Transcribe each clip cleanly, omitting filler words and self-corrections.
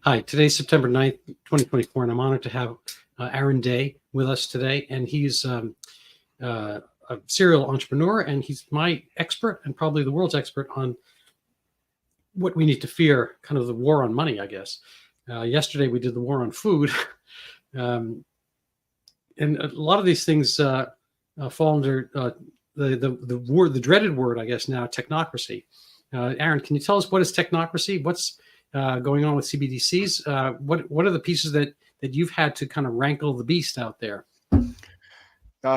Hi, today's September 9th, 2024, and I'm honored to have Aaron Day with us today. And he's a serial entrepreneur, and he's my expert and probably the world's expert on what we need to fear, kind of the war on money, I guess. Yesterday, we did the war on food. And a lot of these things fall under the dreaded word, I guess, now, technocracy. Aaron, can you tell us what is technocracy? What's going on with CBDCs? What are the pieces that you've had to kind of rankle the beast out there?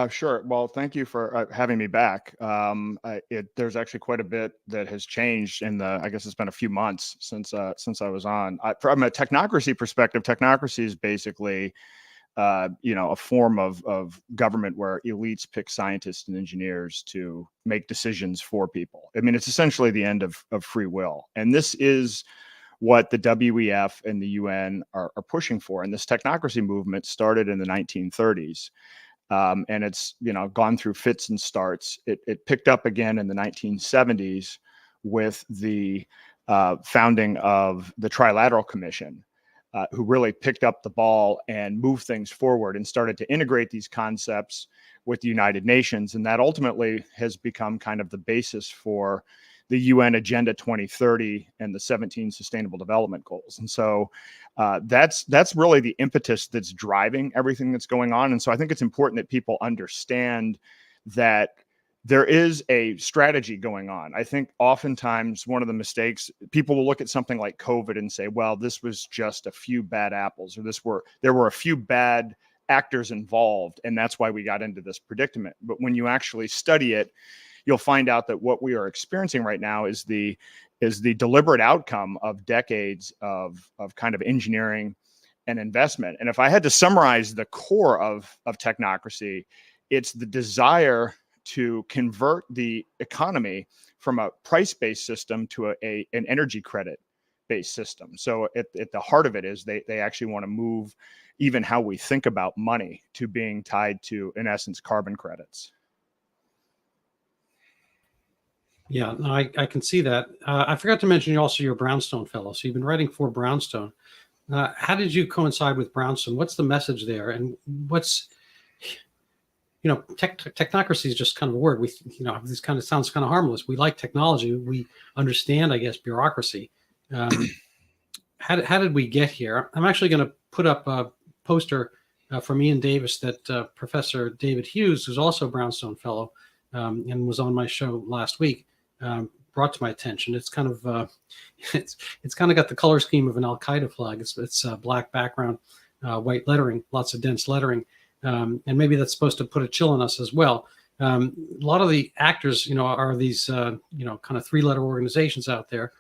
Sure. Well, thank you for having me back. There's actually quite a bit that has changed in the, I guess it's been a few months since I was on. From a technocracy perspective, technocracy is basically, a form of government where elites pick scientists and engineers to make decisions for people. I mean, it's essentially the end of free will. And this is what the WEF and the UN are pushing for. And this technocracy movement started in the 1930s. And it's, gone through fits and starts. It picked up again in the 1970s with the founding of the Trilateral Commission, who really picked up the ball and moved things forward and started to integrate these concepts with the United Nations. And that ultimately has become kind of the basis for the UN Agenda 2030 and the 17 Sustainable Development Goals. And so that's really the impetus that's driving everything that's going on. And so I think it's important that people understand that there is a strategy going on. I think oftentimes one of the mistakes, people will look at something like COVID and say, well, this was just a few bad apples, or there were a few bad actors involved, and that's why we got into this predicament. But when you actually study it, you'll find out that what we are experiencing right now is the deliberate outcome of decades of kind of engineering and investment. And if I had to summarize the core of technocracy, it's the desire to convert the economy from a price-based system to an energy credit-based system. So at the heart of it is they actually want to move even how we think about money to being tied to, in essence, carbon credits. Yeah, no, I can see that. I forgot to mention you're a Brownstone fellow, so you've been writing for Brownstone. How did you coincide with Brownstone? What's the message there, and what's technocracy is just kind of a word. This kind of sounds kind of harmless. We like technology. We understand, I guess, bureaucracy. How did we get here? I'm actually going to put up a poster from Ian Davis that Professor David Hughes, who's also a Brownstone fellow and was on my show last week, brought to my attention. It's kind of it's kind of got the color scheme of an Al Qaeda flag. It's black background, white lettering, lots of dense lettering. And maybe that's supposed to put a chill on us as well. A lot of the actors, are these, kind of three-letter organizations out there.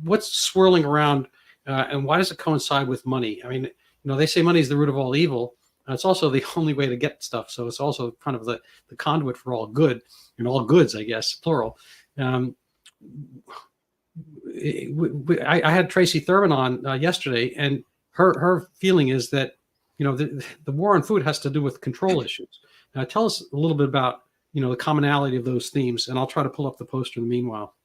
What's swirling around, and why does it coincide with money? I mean, they say money is the root of all evil. It's also the only way to get stuff. So it's also kind of the conduit for all good and all goods, I guess, plural. I had Tracy Thurman on yesterday, and her feeling is that the war on food has to do with control issues. Tell us a little bit about, the commonality of those themes, and I'll try to pull up the poster in the meanwhile.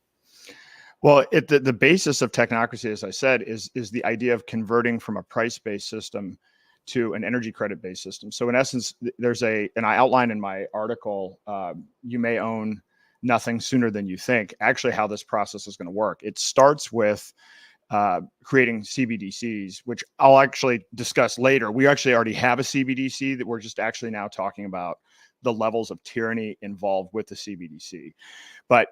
Well, the basis of technocracy, as I said, is the idea of converting from a price-based system to an energy credit-based system. So in essence, and I outline in my article, you may own nothing sooner than you think, actually how this process is going to work. It starts with creating CBDCs, which I'll actually discuss later. We actually already have a CBDC that we're just actually now talking about the levels of tyranny involved with the CBDC. But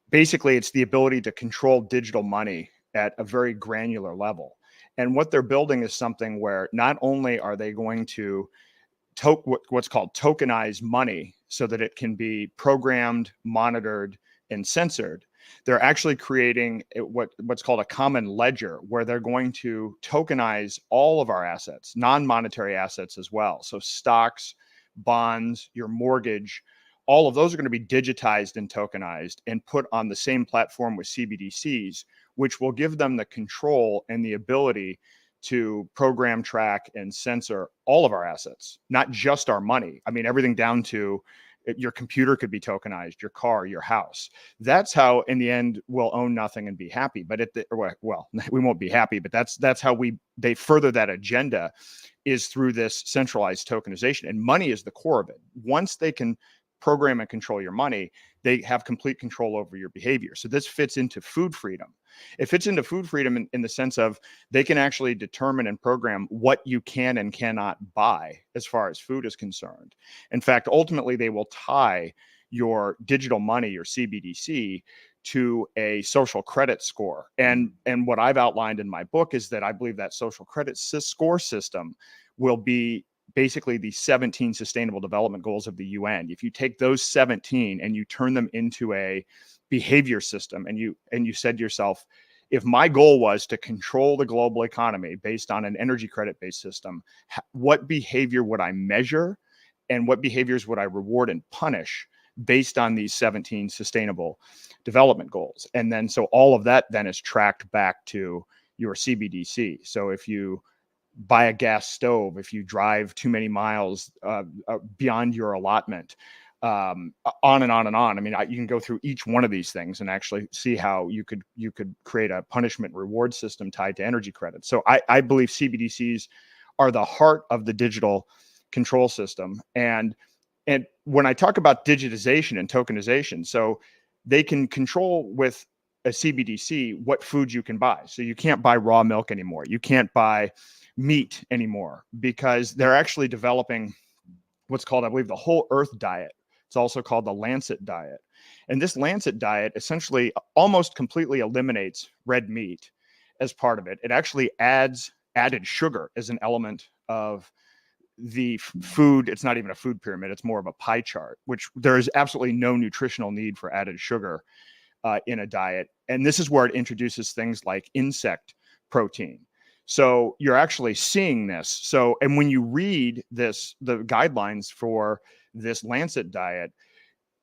basically, it's the ability to control digital money at a very granular level. And what they're building is something where not only are they going to what's called tokenize money so that it can be programmed, monitored, and censored, they're actually creating what's called a common ledger, where they're going to tokenize all of our assets, non-monetary assets as well. So stocks, bonds, your mortgage, all of those are going to be digitized and tokenized and put on the same platform with CBDCs, which will give them the control and the ability to program, track, and censor all of our assets, not just our money. I mean, everything down to Your computer could be tokenized, your car, your house. That's how, in the end, we'll own nothing and be happy. But well, we won't be happy. But that's how they further that agenda, is through this centralized tokenization. And money is the core of it. Once they can program and control your money, they have complete control over your behavior. So this fits into food freedom. It fits into food freedom in the sense of they can actually determine and program what you can and cannot buy as far as food is concerned. In fact, ultimately, they will tie your digital money, your CBDC, to a social credit score. And what I've outlined in my book is that I believe that social credit score system will be basically the 17 sustainable development goals of the UN. If you take those 17 and you turn them into a behavior system, and you said to yourself, if my goal was to control the global economy based on an energy credit based system, what behavior would I measure and what behaviors would I reward and punish based on these 17 sustainable development goals? And then so all of that then is tracked back to your CBDC. So if you buy a gas stove, if you drive too many miles beyond your allotment, on and on and on. I mean, you can go through each one of these things and actually see how you could create a punishment reward system tied to energy credits. So I believe CBDCs are the heart of the digital control system. And when I talk about digitization and tokenization, so they can control with a CBDC what foods you can buy. So you can't buy raw milk anymore. You can't buy meat anymore, because they're actually developing what's called, I believe, the whole earth diet. It's also called the Lancet diet. And this Lancet diet essentially almost completely eliminates red meat as part of it. It actually adds added sugar as an element of the food. It's not even a food pyramid. It's more of a pie chart, which there is absolutely no nutritional need for added sugar in a diet. And this is where it introduces things like insect protein. So you're actually seeing this. So, and when you read the guidelines for this Lancet diet,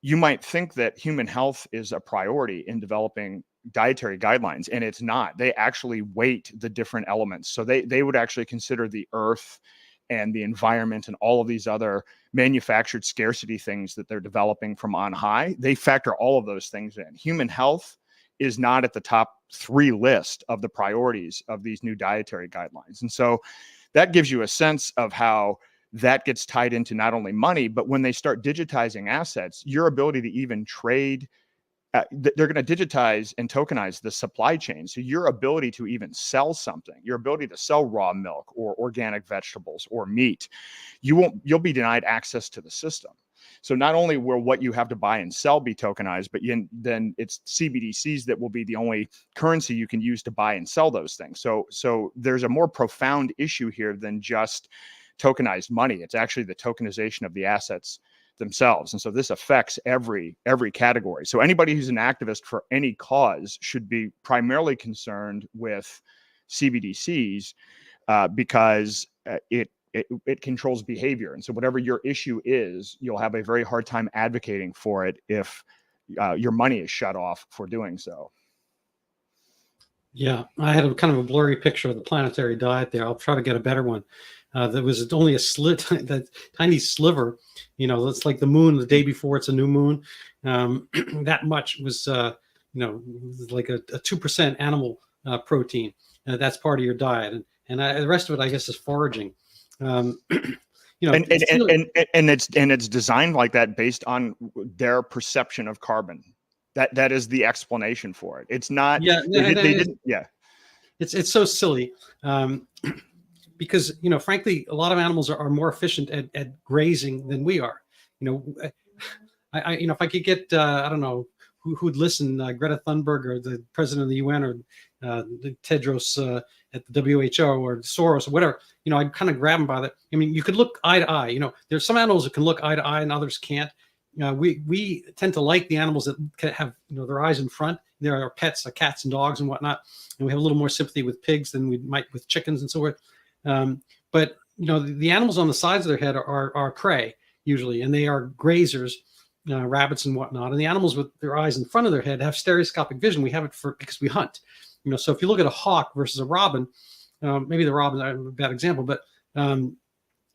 you might think that human health is a priority in developing dietary guidelines, and it's not. They actually weight the different elements. So they would actually consider the earth and the environment and all of these other manufactured scarcity things that they're developing from on high. They factor all of those things in. Human health is not at the top 3 list of the priorities of these new dietary guidelines. And so that gives you a sense of how that gets tied into not only money, but when they start digitizing assets, your ability to even trade, they're going to digitize and tokenize the supply chain. So your ability to even sell something, your ability to sell raw milk or organic vegetables or meat, you'll be denied access to the system. So not only will what you have to buy and sell be tokenized, but then it's CBDCs that will be the only currency you can use to buy and sell those things. So there's a more profound issue here than just tokenized money. It's actually the tokenization of the assets themselves. And so this affects every category. So anybody who's an activist for any cause should be primarily concerned with CBDCs because it controls behavior. And so whatever your issue is, you'll have a very hard time advocating for it if your money is shut off for doing so. Yeah, I had a kind of a blurry picture of the planetary diet there. I'll try to get a better one. There was only a that tiny sliver, it's like the moon the day before it's a new moon. That much was, like a 2% animal protein. That's part of your diet. And the rest of it, I guess, is foraging. And it's designed like that based on their perception of carbon. That is the explanation for it. It's not. Yeah, they didn't. Yeah. It's so silly. Because, frankly, a lot of animals are more efficient at grazing than we are. If I could get, I don't know, who'd listen, Greta Thunberg or the president of the UN or Tedros at the WHO or Soros or whatever, I'd kind of grab them by that. I mean, you could look eye to eye. There's some animals that can look eye to eye and others can't. We tend to like the animals that can have, their eyes in front. There are pets, like cats and dogs and whatnot. And we have a little more sympathy with pigs than we might with chickens and so forth. But the animals on the sides of their head are prey usually, and they are grazers, rabbits and whatnot. And the animals with their eyes in front of their head have stereoscopic vision. We have it because we hunt. So if you look at a hawk versus a robin, maybe the robin is a bad example, but a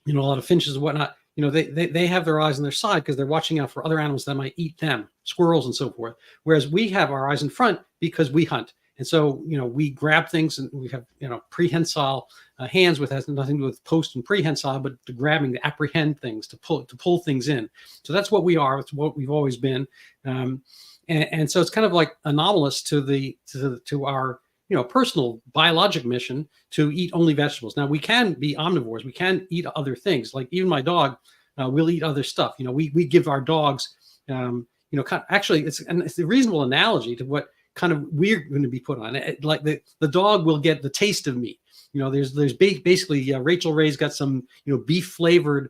lot of finches and whatnot. they have their eyes on their side because they're watching out for other animals that might eat them, squirrels and so forth. Whereas we have our eyes in front because we hunt. And so, we grab things, and we have, prehensile hands, with has nothing to do with post and prehensile, but to grabbing, to apprehend things, to pull things in. So that's what we are. It's what we've always been. And so it's kind of like anomalous to our, personal biologic mission to eat only vegetables. Now, we can be omnivores. We can eat other things. Like even my dog will eat other stuff. We give our dogs, actually, it's a reasonable analogy to what kind of we're going to be put on. Like the dog will get the taste of meat. There's basically Rachel Ray's got some, beef flavored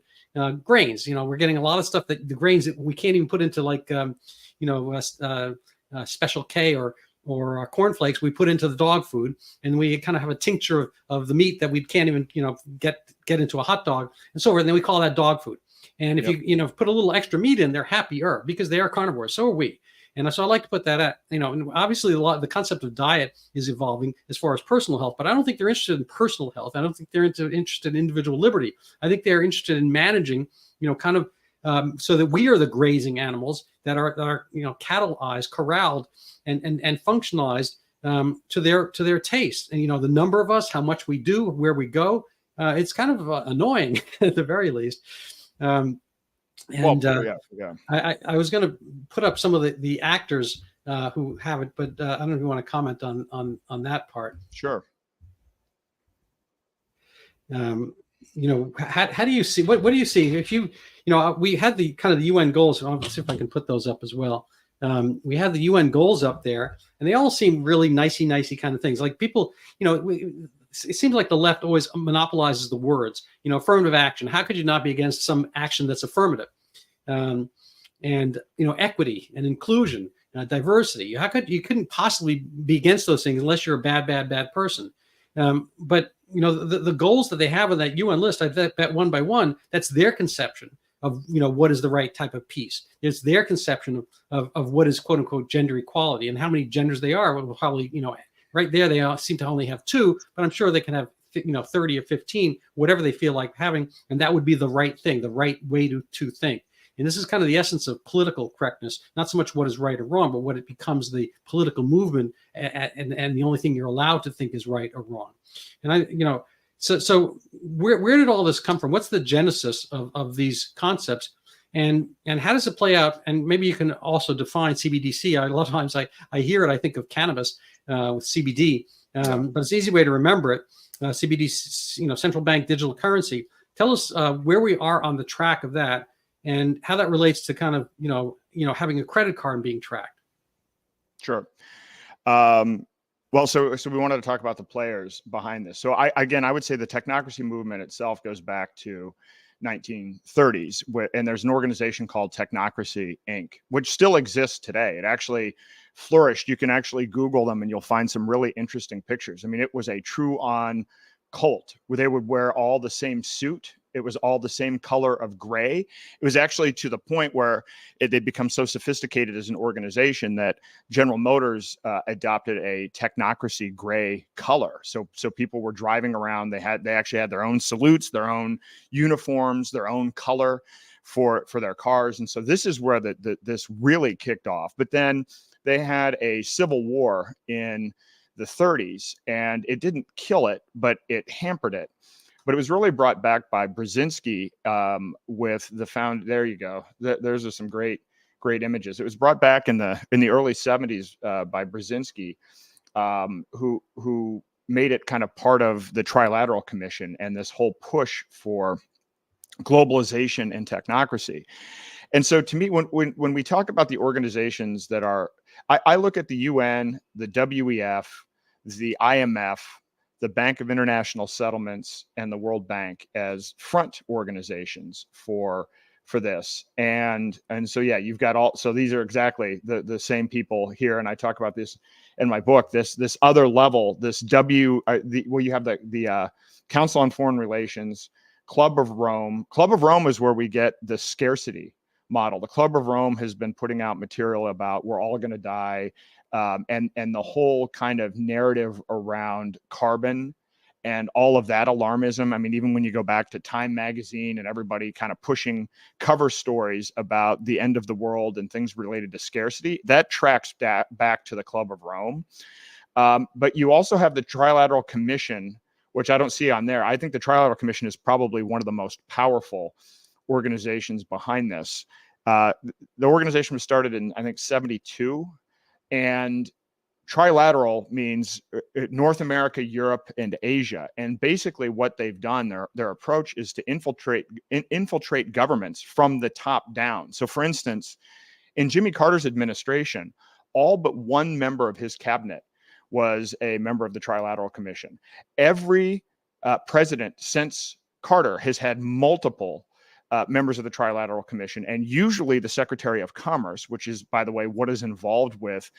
grains. We're getting a lot of stuff that the grains that we can't even put into like, Special K or cornflakes. We put into the dog food, and we kind of have a tincture of the meat that we can't even, get into a hot dog and so forth. And then we call that dog food. And if you put a little extra meat in, they're happier because they are carnivores. So are we. And so I like to put that at, and obviously the concept of diet is evolving as far as personal health, but I don't think they're interested in personal health. I don't think they're interested in individual liberty. I think they're interested in managing, kind of, so that we are the grazing animals that are cattle-ized, corralled, and functionalized to their taste. And the number of us, how much we do, where we go, it's kind of annoying at the very least. I was going to put up some of the actors who have it, but I don't know if you want to comment on that part. Sure. How do you see, what do you see if we had the kind of the UN goals? I'll see if I can put those up as well. We have the UN goals up there, and they all seem really nicey kind of things. Like people, it seems like the left always monopolizes the words. Affirmative action. How could you not be against some action that's affirmative? And equity and inclusion, diversity. You couldn't possibly be against those things unless you're a bad person. But the goals that they have on that UN list, I bet one by one, that's their conception of what is the right type of peace. It's their conception of what is quote unquote gender equality, and how many genders they are. Well, probably right there they all seem to only have 2, but I'm sure they can have 30 or 15, whatever they feel like having, and that would be the right thing, the right way to think. And this is kind of the essence of political correctness, not so much what is right or wrong, but what it becomes the political movement, and the only thing you're allowed to think is right or wrong. And so where did all this come from? What's the genesis of these concepts, and how does it play out? And maybe you can also define CBDC. A lot of times I hear it, I think of cannabis with CBD, but it's an easy way to remember it. CBD, central bank digital currency. Tell us where we are on the track of that, and how that relates to kind of, having a credit card and being tracked. Sure. Well, so we wanted to talk about the players behind this. So I would say the technocracy movement itself goes back to 1930s, and there's an organization called Technocracy Inc., which still exists today. It actually flourished. You can actually Google them and you'll find some really interesting pictures. I mean, it was a true-on cult where they would wear all the same suit. It was all the same color of gray. It was actually to the point where they'd become so sophisticated as an organization that General Motors adopted a technocracy gray color. So people were driving around. They actually had their own salutes, their own uniforms, their own color for their cars. And so this is where this really kicked off. But then they had a civil war in the 30s, and it didn't kill it, but it hampered it. But it was really brought back by Brzezinski with the found. There you go. There's some great images. It was brought back in the early 70s by Brzezinski, who made it kind of part of the Trilateral Commission and this whole push for globalization and technocracy. And so to me, when we talk about the organizations that are, I look at the UN, the WEF, the IMF, the Bank of International Settlements, and the World Bank as front organizations for this. And so, yeah, you've got all, so these are exactly the same people here. And I talk about this in my book, this other level, this you have the Council on Foreign Relations, Club of Rome. Club of Rome is where we get the scarcity model. The Club of Rome has been putting out material about we're all going to die. And the whole kind of narrative around carbon and all of that alarmism. I mean, even when you go back to Time magazine and everybody kind of pushing cover stories about the end of the world and things related to scarcity, that tracks back to the Club of Rome. But you also have the Trilateral Commission, which I don't see on there. I think the Trilateral Commission is probably one of the most powerful organizations behind this. The organization was started in, I think, 1972, and trilateral means North America, Europe, and Asia. And basically what they've done, their approach is to infiltrate governments from the top down. So for instance, in Jimmy Carter's administration, all but one member of his cabinet was a member of the Trilateral Commission. Every president since Carter has had multiple members of the Trilateral Commission, and usually the Secretary of Commerce, which is, by the way, what is involved with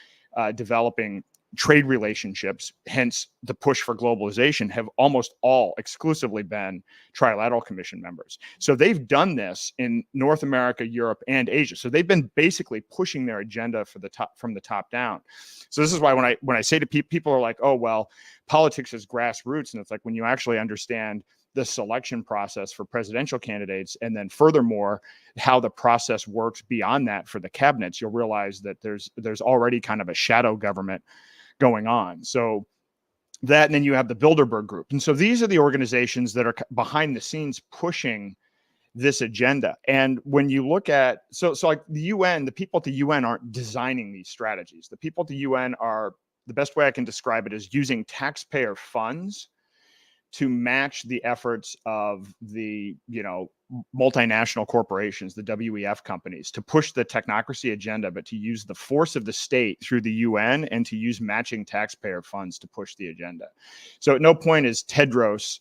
developing trade relationships, hence the push for globalization, have almost all exclusively been Trilateral Commission members. So they've done this in North America, Europe, and Asia. So they've been basically pushing their agenda for the top, from the top down. So this is why when I say to people are like, oh, well, politics is grassroots. And it's like, when you actually understand the selection process for presidential candidates, and then furthermore, how the process works beyond that for the cabinets, you'll realize that there's already kind of a shadow government going on. So that, and then you have the Bilderberg Group. And so these are the organizations that are behind the scenes pushing this agenda. And when you look at, so like the UN, the people at the UN aren't designing these strategies. The people at the UN are, the best way I can describe it is using taxpayer funds to match the efforts of the, multinational corporations, the WEF companies, to push the technocracy agenda, but to use the force of the state through the UN and to use matching taxpayer funds to push the agenda. So at no point is Tedros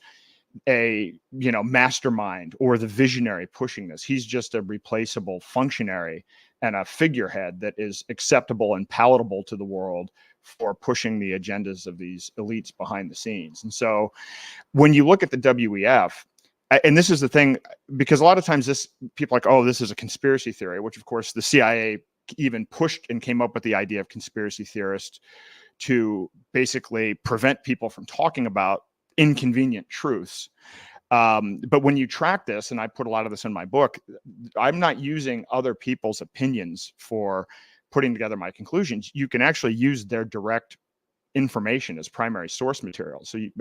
a, mastermind or the visionary pushing this. He's just a replaceable functionary and a figurehead that is acceptable and palatable to the world for pushing the agendas of these elites behind the scenes. And so when you look at the WEF, and this is the thing, because a lot of times people are like, oh, this is a conspiracy theory, which of course the CIA even pushed and came up with the idea of conspiracy theorists to basically prevent people from talking about inconvenient truths. But when you track this, and I put a lot of this in my book, I'm not using other people's opinions for putting together my conclusions. You can actually use their direct information as primary source material. So you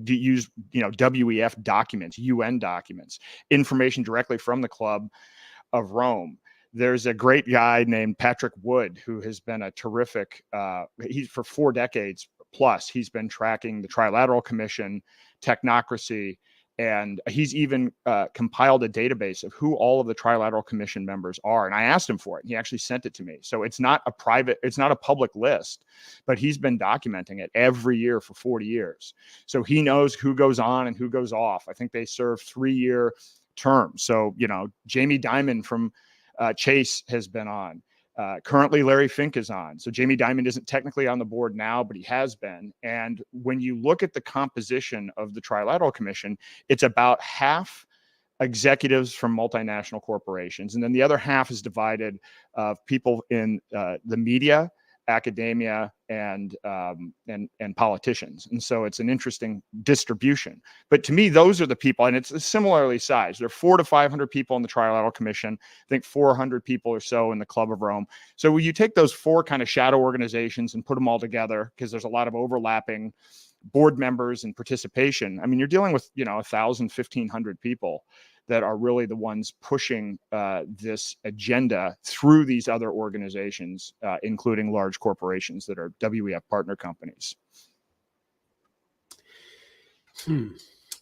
use, WEF documents, UN documents, information directly from the Club of Rome. There's a great guy named Patrick Wood who has been a terrific, he's for 4 decades plus, he's been tracking the Trilateral Commission, Technocracy, and he's even compiled a database of who all of the Trilateral Commission members are. And I asked him for it, and he actually sent it to me. So it's not a public list, but he's been documenting it every year for 40 years. So he knows who goes on and who goes off. I think they serve 3-year terms. So, Jamie Dimon from Chase has been on. Currently, Larry Fink is on. So Jamie Dimon isn't technically on the board now, but he has been. And when you look at the composition of the Trilateral Commission, it's about half executives from multinational corporations. And then the other half is divided of people in the media, academia, and politicians. And so it's an interesting distribution. But to me, those are the people, and it's similarly sized. There are 400 to 500 people in the Trilateral Commission. I think 400 people or so in the Club of Rome. So when you take those 4 kind of shadow organizations and put them all together, because there's a lot of overlapping board members and participation, I mean, you're dealing with, 1,000, 1,500 people that are really the ones pushing this agenda through these other organizations, including large corporations that are WEF partner companies.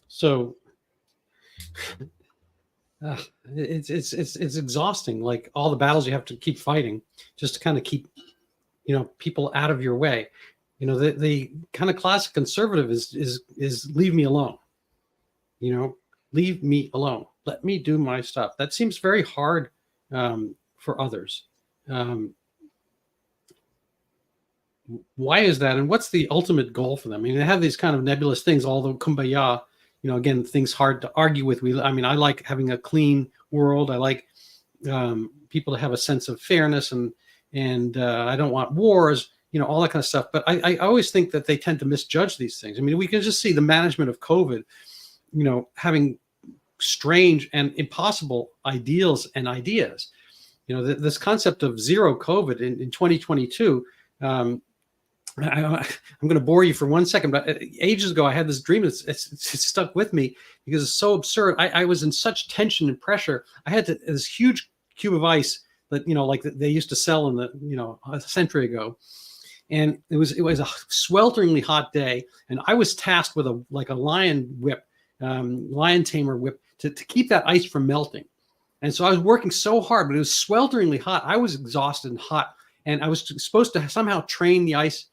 So it's exhausting, like all the battles you have to keep fighting just to kind of keep, people out of your way. The kind of classic conservative is leave me alone. Leave me alone. Let me do my stuff. That seems very hard for others. Why is that? And what's the ultimate goal for them? I mean, they have these kind of nebulous things, although kumbaya, again, things hard to argue with. I like having a clean world. I like people to have a sense of fairness, and I don't want wars. all that kind of stuff. But I always think that they tend to misjudge these things. I mean, we can just see the management of COVID, having strange and impossible ideals and ideas. This concept of zero COVID in 2022. I'm going to bore you for 1 second, but ages ago I had this dream. It's stuck with me because it's so absurd. I was in such tension and pressure. I had this huge cube of ice that like they used to sell in the a century ago, and it was a swelteringly hot day, and I was tasked with a lion tamer whip to keep that ice from melting. And so I was working so hard, but it was swelteringly hot. I was exhausted and hot, and I was supposed to somehow train the ice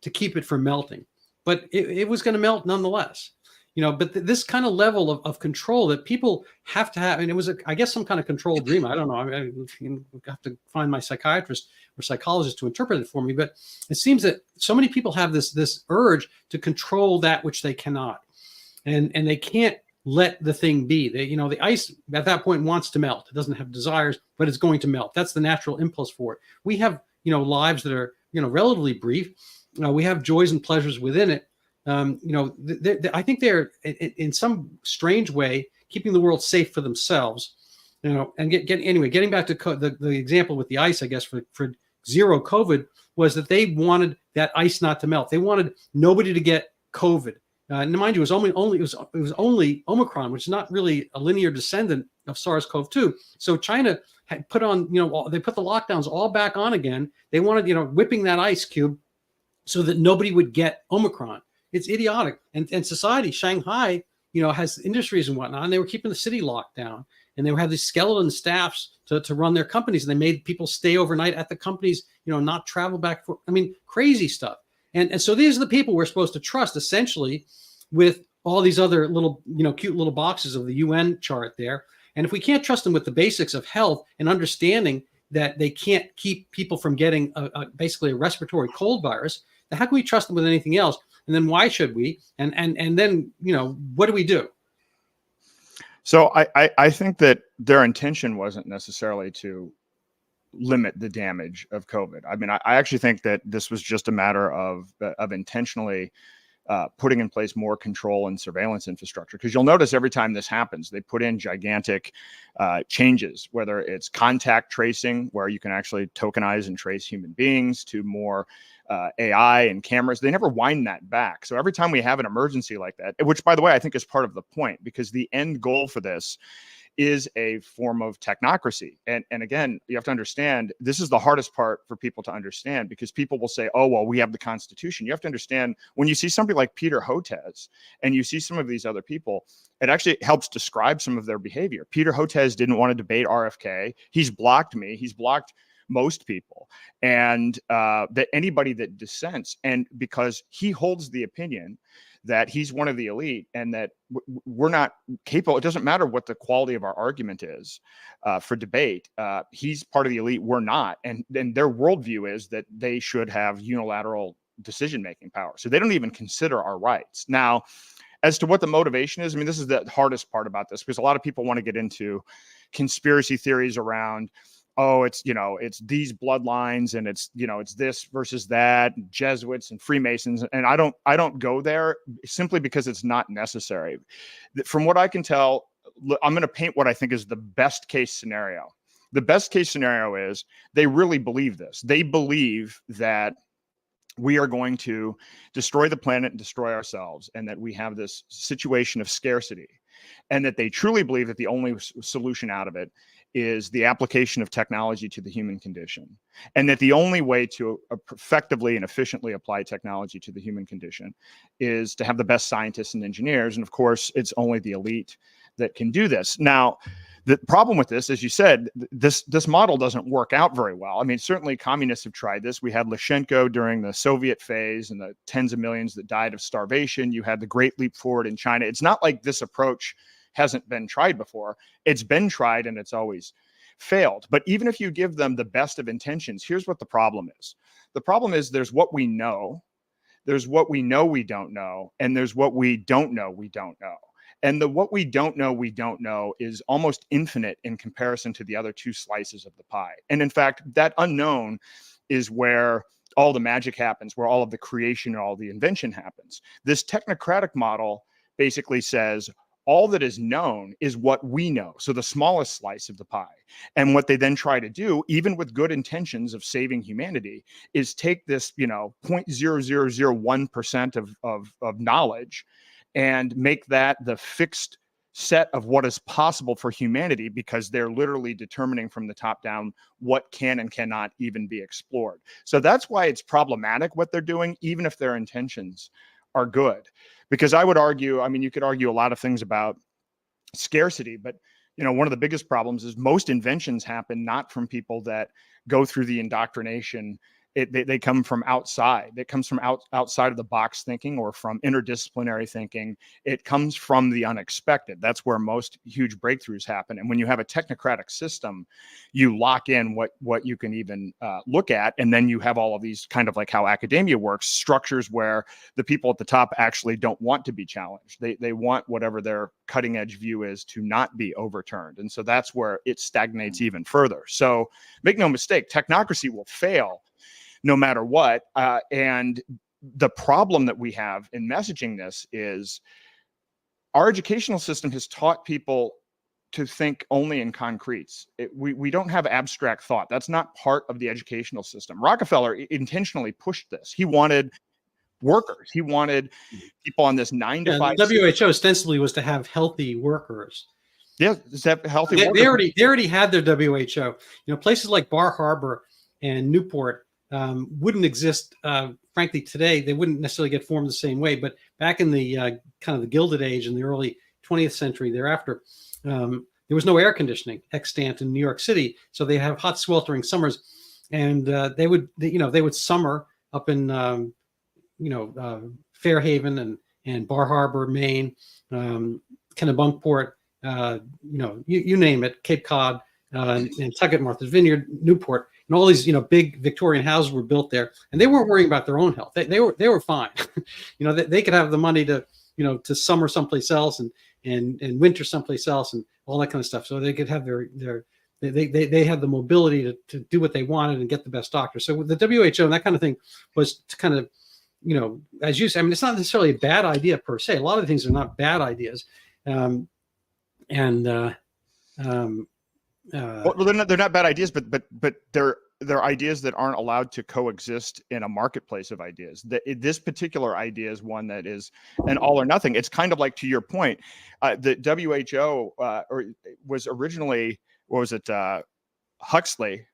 to keep it from melting, but it was going to melt nonetheless. But this kind of level of control that people have to have, and it was, I guess, some kind of controlled dream. I don't know. I have to find my psychiatrist or psychologist to interpret it for me. But it seems that so many people have this urge to control that which they cannot, and they can't let the thing be. The ice at that point wants to melt. It doesn't have desires, but it's going to melt. That's the natural impulse for it. We have, lives that are, relatively brief. We have joys and pleasures within it. I think they're in some strange way keeping the world safe for themselves. And getting back to the example with the ice, I guess for zero COVID was that they wanted that ice not to melt. They wanted nobody to get COVID. And mind you, it was only Omicron, which is not really a linear descendant of SARS-CoV-2. So China had put on, they put the lockdowns all back on again. They wanted, whipping that ice cube so that nobody would get Omicron. It's idiotic. And society, Shanghai, has industries and whatnot, and they were keeping the city locked down. And they had these skeleton staffs to run their companies, and they made people stay overnight at the companies, not travel back crazy stuff. And so these are the people we're supposed to trust, essentially, with all these other little, cute little boxes of the UN chart there. And if we can't trust them with the basics of health and understanding that they can't keep people from getting basically a respiratory cold virus, then how can we trust them with anything else? And then why should we? And then, what do we do? So I think that their intention wasn't necessarily to limit the damage of COVID. I mean, I actually think that this was just a matter of intentionally putting in place more control and surveillance infrastructure. Because you'll notice every time this happens, they put in gigantic changes, whether it's contact tracing, where you can actually tokenize and trace human beings, to more AI and cameras. They never wind that back. So every time we have an emergency like that, which, by the way, I think is part of the point, because the end goal for this is a form of technocracy. And again, you have to understand, this is the hardest part for people to understand, because people will say, oh, well, we have the Constitution. You have to understand, when you see somebody like Peter Hotez and you see some of these other people, it actually helps describe some of their behavior. Peter Hotez didn't want to debate RFK. He's blocked me. He's blocked most people, and that anybody that dissents, and because he holds the opinion that he's one of the elite and that we're not capable. It doesn't matter what the quality of our argument is for debate. He's part of the elite. We're not. And then their worldview is that they should have unilateral decision-making power. So they don't even consider our rights. Now, as to what the motivation is, I mean, this is the hardest part about this, because a lot of people want to get into conspiracy theories around, oh, it's these bloodlines, and it's this versus that, Jesuits and Freemasons. And I don't go there, simply because it's not necessary. From what I can tell, I'm going to paint what I think is the best case scenario. The best case scenario is they really believe this. They believe that we are going to destroy the planet and destroy ourselves, and that we have this situation of scarcity, and that they truly believe that the only solution out of it is the application of technology to the human condition, and that the only way to effectively and efficiently apply technology to the human condition is to have the best scientists and engineers. And of course, it's only the elite that can do this. Now, the problem with this, as you said, this model doesn't work out very well. I mean, certainly communists have tried this. We had Lukashenko during the Soviet phase and the tens of millions that died of starvation. You had the Great Leap Forward in China. It's not like this approach hasn't been tried before. It's been tried and it's always failed. But even if you give them the best of intentions, here's what the problem is. The problem is there's what we know, there's what we know we don't know, and there's what we don't know we don't know. And the what we don't know is almost infinite in comparison to the other two slices of the pie. And in fact, that unknown is where all the magic happens, where all of the creation and all the invention happens. This technocratic model basically says all that is known is what we know. So the smallest slice of the pie. And what they then try to do, even with good intentions of saving humanity, is take this, 0.0001% of knowledge and make that the fixed set of what is possible for humanity, because they're literally determining from the top down what can and cannot even be explored. So that's why it's problematic what they're doing, even if their intentions are good. Because I would argue, you could argue a lot of things about scarcity, but one of the biggest problems is most inventions happen not from people that go through the indoctrination. They come from outside. It comes from outside of the box thinking, or from interdisciplinary thinking. It comes from the unexpected. That's where most huge breakthroughs happen. And when you have a technocratic system, you lock in what you can even look at. And then you have all of these, kind of like how academia works, structures where the people at the top actually don't want to be challenged. They want whatever their cutting edge view is to not be overturned. And so that's where it stagnates even further. So make no mistake, technocracy will fail no matter what. And the problem that we have in messaging this is our educational system has taught people to think only in concretes. We don't have abstract thought. That's not part of the educational system. Rockefeller intentionally pushed this. He wanted workers. He wanted people on this 9 to 5. The WHO ostensibly was to have healthy workers. Yeah, is that healthy They workers? already had their WHO. Places like Bar Harbor and Newport wouldn't exist, frankly, today. They wouldn't necessarily get formed the same way. But back in the kind of the Gilded Age in the early 20th century thereafter, there was no air conditioning extant in New York City. So they have hot, sweltering summers. And they would summer up in, Fairhaven and Bar Harbor, Maine, Kennebunkport, you name it, Cape Cod, Nantucket, Martha's Vineyard, Newport. And all these, big Victorian houses were built there, and they weren't worrying about their own health. They were fine. They could have the money to summer someplace else and winter someplace else and all that kind of stuff. So they could have they had the mobility to do what they wanted and get the best doctors. So with the WHO and that kind of thing was to kind of, as you said, it's not necessarily a bad idea per se. A lot of the things are not bad ideas. Well, they're not bad ideas, but they're ideas that aren't allowed to coexist in a marketplace of ideas. This particular idea is one that is an all or nothing. It's kind of like, to your point, the WHO was originally, what was it? Huxley,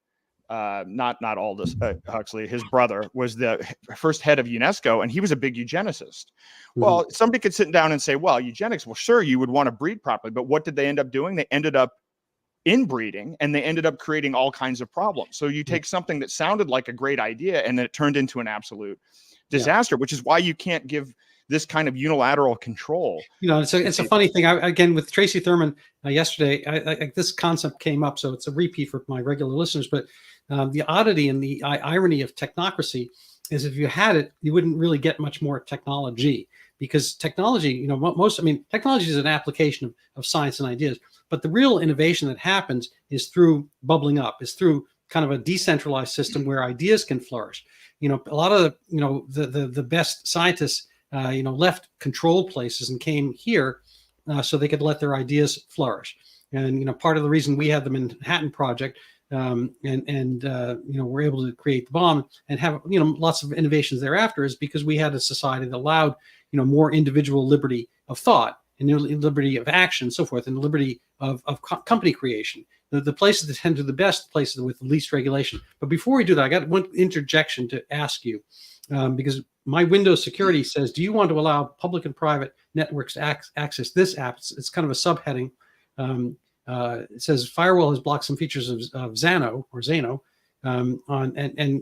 not Aldous Huxley, his brother, was the first head of UNESCO, and he was a big eugenicist. Mm-hmm. Well, somebody could sit down and say, well, eugenics, well, sure, you would want to breed properly, but what did they end up doing? They ended up inbreeding, and they ended up creating all kinds of problems. So you take something that sounded like a great idea, and then it turned into an absolute disaster, which is why you can't give this kind of unilateral control. It's a funny thing. Again, with Tracy Thurman yesterday, this concept came up, so it's a repeat for my regular listeners. But the oddity and the irony of technocracy is, if you had it, you wouldn't really get much more technology, because technology, technology is an application of science and ideas. But the real innovation that happens is through bubbling up, is through kind of a decentralized system where ideas can flourish. A lot of the best scientists left controlled places and came here so they could let their ideas flourish. And part of the reason we had the Manhattan Project we're able to create the bomb and have lots of innovations thereafter is because we had a society that allowed more individual liberty of thought and liberty of action and so forth, and liberty of company creation. The places that tend to the best places with the least regulation. But before we do that, I got one interjection to ask you, because my Windows security says, do you want to allow public and private networks to access this app? It's kind of a subheading. It says firewall has blocked some features of Xano, and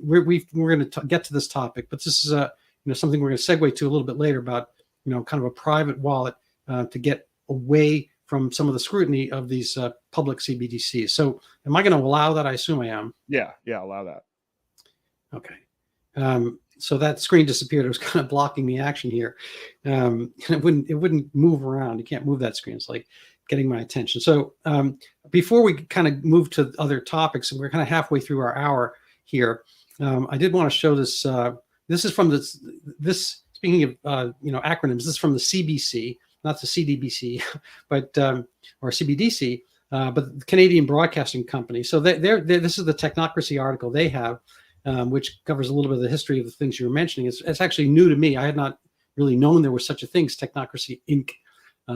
we're going to get to this topic, but this is something we're going to segue to a little bit later about kind of a private wallet to get away from some of the scrutiny of these public CBDCs. So am I going to allow that? I assume I am. Yeah, allow that. Okay. So that screen disappeared. It was kind of blocking the action here. And it wouldn't move around. You can't move that screen. It's like getting my attention. So before we kind of move to other topics, and we're kind of halfway through our hour here, I did want to show this. This is from this. Speaking of acronyms, this is from the CBC, not the CDBC, but or CBDC, but the Canadian Broadcasting Company. So this is the Technocracy article they have, which covers a little bit of the history of the things you were mentioning. It's actually new to me. I had not really known there was such a thing as Technocracy Inc.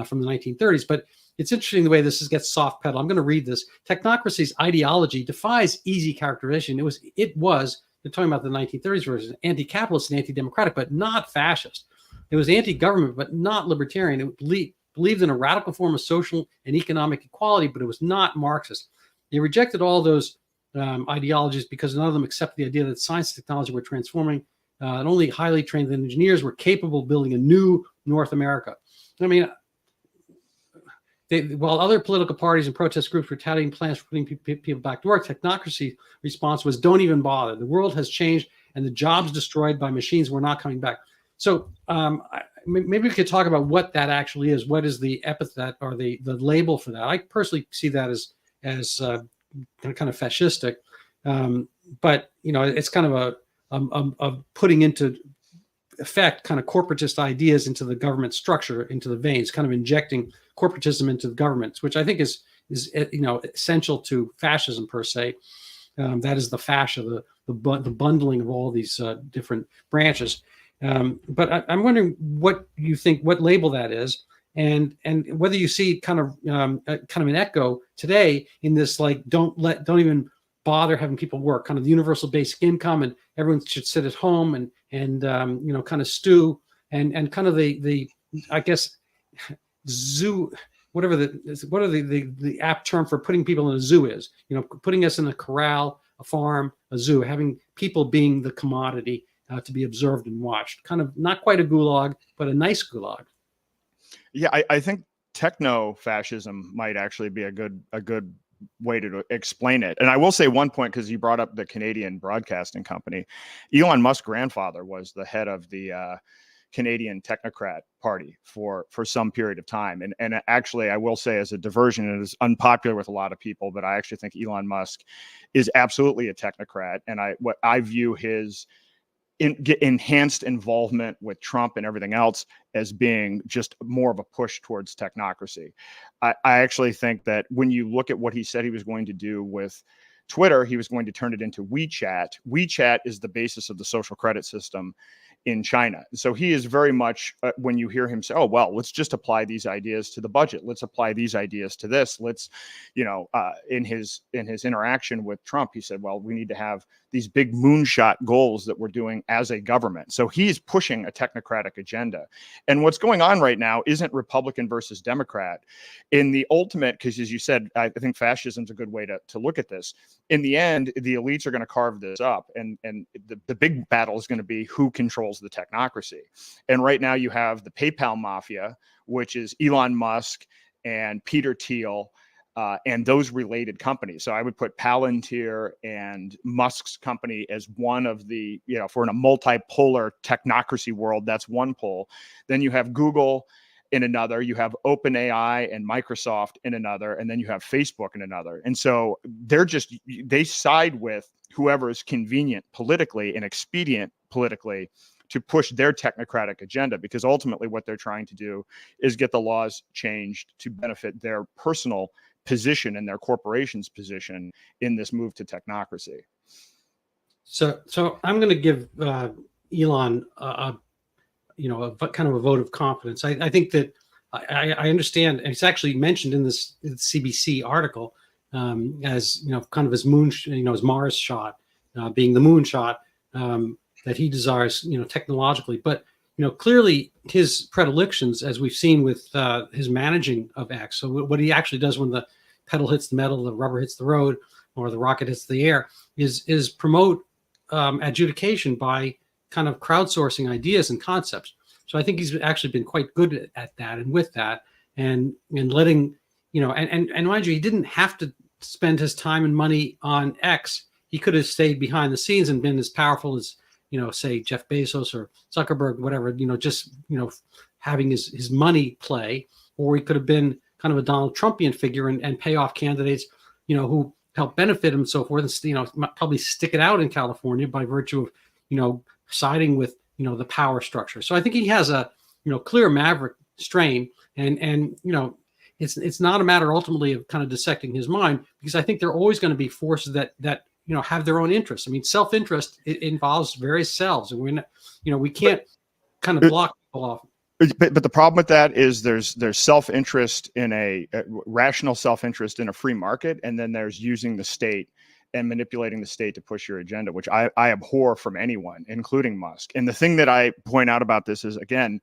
From the 1930s, but it's interesting the way this gets soft pedal. I'm going to read this. Technocracy's ideology defies easy characterization. It was. They're talking about the 1930s version, anti-capitalist and anti-democratic, but not fascist. It was anti-government, but not libertarian. It believed in a radical form of social and economic equality, but it was not Marxist. They rejected all those ideologies because none of them accepted the idea that science and technology were transforming, and only highly trained engineers were capable of building a new North America. I mean, while other political parties and protest groups were touting plans for putting people back to work, Technocracy response was, don't even bother. The world has changed and the jobs destroyed by machines were not coming back. So maybe we could talk about what that actually is. What is the epithet or the label for that? I personally see that as kind of fascistic. But, it's kind of a putting into effect kind of corporatist ideas into the government structure, into the veins, kind of injecting corporatism into the governments, which I think is essential to fascism per se. That is the fascia, the bundling of all these different branches. But I'm wondering what you think, what label that is, and whether you see kind of an echo today in this, like, don't even bother having people work, kind of the universal basic income, and everyone should sit at home and kind of stew and kind of the I guess zoo, whatever the apt term for putting people in a zoo is, putting us in a corral, a farm, a zoo, having people being the commodity to be observed and watched, kind of not quite a gulag, but a nice gulag. Yeah, I think techno-fascism might actually be a good way to explain it. And I will say one point, because you brought up the Canadian Broadcasting Company. Elon Musk's grandfather was the head of the Canadian Technocrat Party for some period of time. And actually, I will say, as a diversion, it is unpopular with a lot of people, but I actually think Elon Musk is absolutely a technocrat. And what I view his enhanced involvement with Trump and everything else as being just more of a push towards technocracy. I actually think that when you look at what he said he was going to do with Twitter, he was going to turn it into WeChat. WeChat is the basis of the social credit system in China. So he is very much, when you hear him say, oh, well, let's just apply these ideas to the budget. Let's apply these ideas to this. Let's, in his interaction with Trump, he said, well, we need to have these big moonshot goals that we're doing as a government. So he's pushing a technocratic agenda. And what's going on right now isn't Republican versus Democrat. In the ultimate, because as you said, I think fascism is a good way to look at this. In the end, the elites are going to carve this up. And the big battle is going to be who controls the technocracy. And right now you have the PayPal mafia, which is Elon Musk and Peter Thiel, and those related companies. So I would put Palantir and Musk's company as one of the, if we're in a multipolar technocracy world, that's one pole. Then you have Google in another, you have OpenAI and Microsoft in another, and then you have Facebook in another. And so they side with whoever is convenient politically and expedient politically to push their technocratic agenda, because ultimately what they're trying to do is get the laws changed to benefit their personal position and their corporation's position in this move to technocracy. So I'm going to give Elon a kind of a vote of confidence. I think that I understand, and it's actually mentioned in this CBC article as kind of his his Mars shot being the moon shot that he desires technologically, but clearly his predilections, as we've seen with his managing of X. So what he actually does when the pedal hits the metal, the rubber hits the road, or the rocket hits the air, is promote adjudication by kind of crowdsourcing ideas and concepts. So I think he's actually been quite good at that, and with that, and letting and mind you, he didn't have to spend his time and money on X. He could have stayed behind the scenes and been as powerful as say Jeff Bezos or Zuckerberg, whatever, just having his money play, or he could have been kind of a Donald Trumpian figure and pay off candidates, who help benefit him and so forth, and probably stick it out in California by virtue of siding with the power structure. So I think he has a clear maverick strain, and it's not a matter ultimately of kind of dissecting his mind, because I think there are always going to be forces that have their own interests. I mean, self-interest, it involves various selves, and we can't kind of block people off. But the problem with that is there's self-interest in a rational self-interest in a free market, and then there's using the state and manipulating the state to push your agenda, which I abhor from anyone, including Musk. And the thing that I point out about this is, again,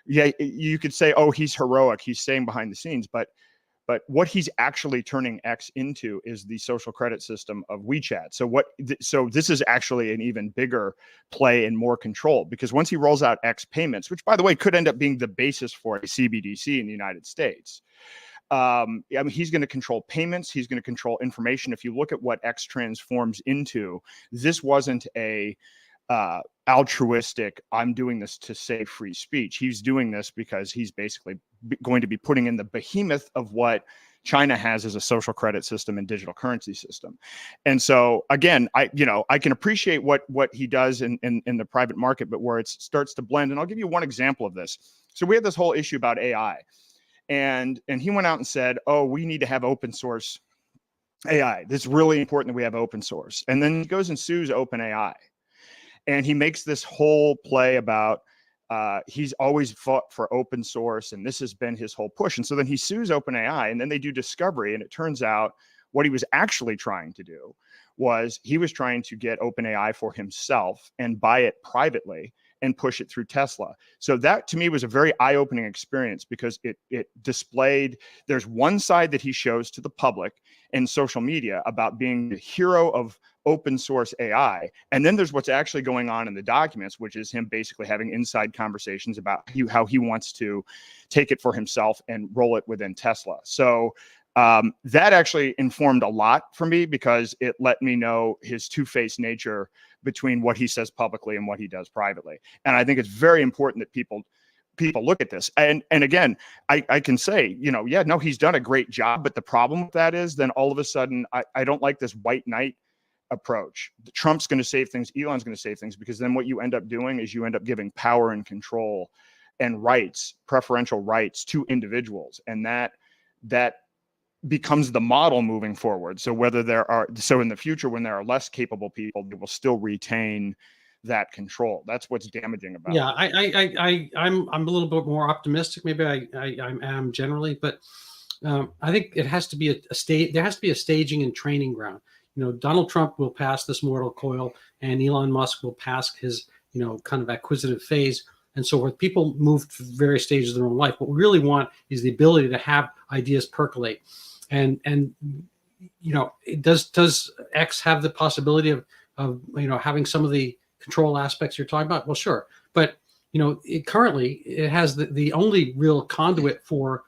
yeah, you could say, oh, he's heroic, he's staying behind the scenes, but what he's actually turning X into is the social credit system of WeChat. So this is actually an even bigger play and more control, because once he rolls out X payments, which by the way could end up being the basis for a CBDC in the United States, I mean, he's going to control payments. He's going to control information. If you look at what X transforms into, this wasn't a altruistic, I'm doing this to save free speech. He's doing this because he's basically going to be putting in the behemoth of what China has as a social credit system and digital currency system. And so again, I can appreciate what he does in the private market, but where it starts to blend, and I'll give you one example of this. So we had this whole issue about AI, and he went out and said, oh, we need to have open source AI. It's really important that we have open source. And then he goes and sues OpenAI. And he makes this whole play about he's always fought for open source, and this has been his whole push. And so then he sues OpenAI, and then they do discovery, and it turns out what he was actually trying to do was he was trying to get OpenAI for himself and buy it privately and push it through Tesla. So that to me was a very eye-opening experience, because it displayed, there's one side that he shows to the public in social media about being the hero of open source AI. And then there's what's actually going on in the documents, which is him basically having inside conversations about how he wants to take it for himself and roll it within Tesla. So that actually informed a lot for me, because it let me know his two-faced nature between what he says publicly and what he does privately. And I think it's very important that people look at this. And again, I can say, yeah, no, he's done a great job. But the problem with that is then all of a sudden, I don't like this white knight approach. Trump's going to save things. Elon's going to save things, because then what you end up doing is you end up giving power and control and rights, preferential rights to individuals. And that becomes the model moving forward. So in the future, when there are less capable people, they will still retain that control. That's what's damaging about it. I'm a little bit more optimistic. Maybe I am generally, but I think it has to be there has to be a staging and training ground. Donald Trump will pass this mortal coil, and Elon Musk will pass his, kind of acquisitive phase. And so forth. People move through various stages of their own life. What we really want is the ability to have ideas percolate. And does X have the possibility of having some of the control aspects you're talking about? Well, sure. But, currently it has the only real conduit for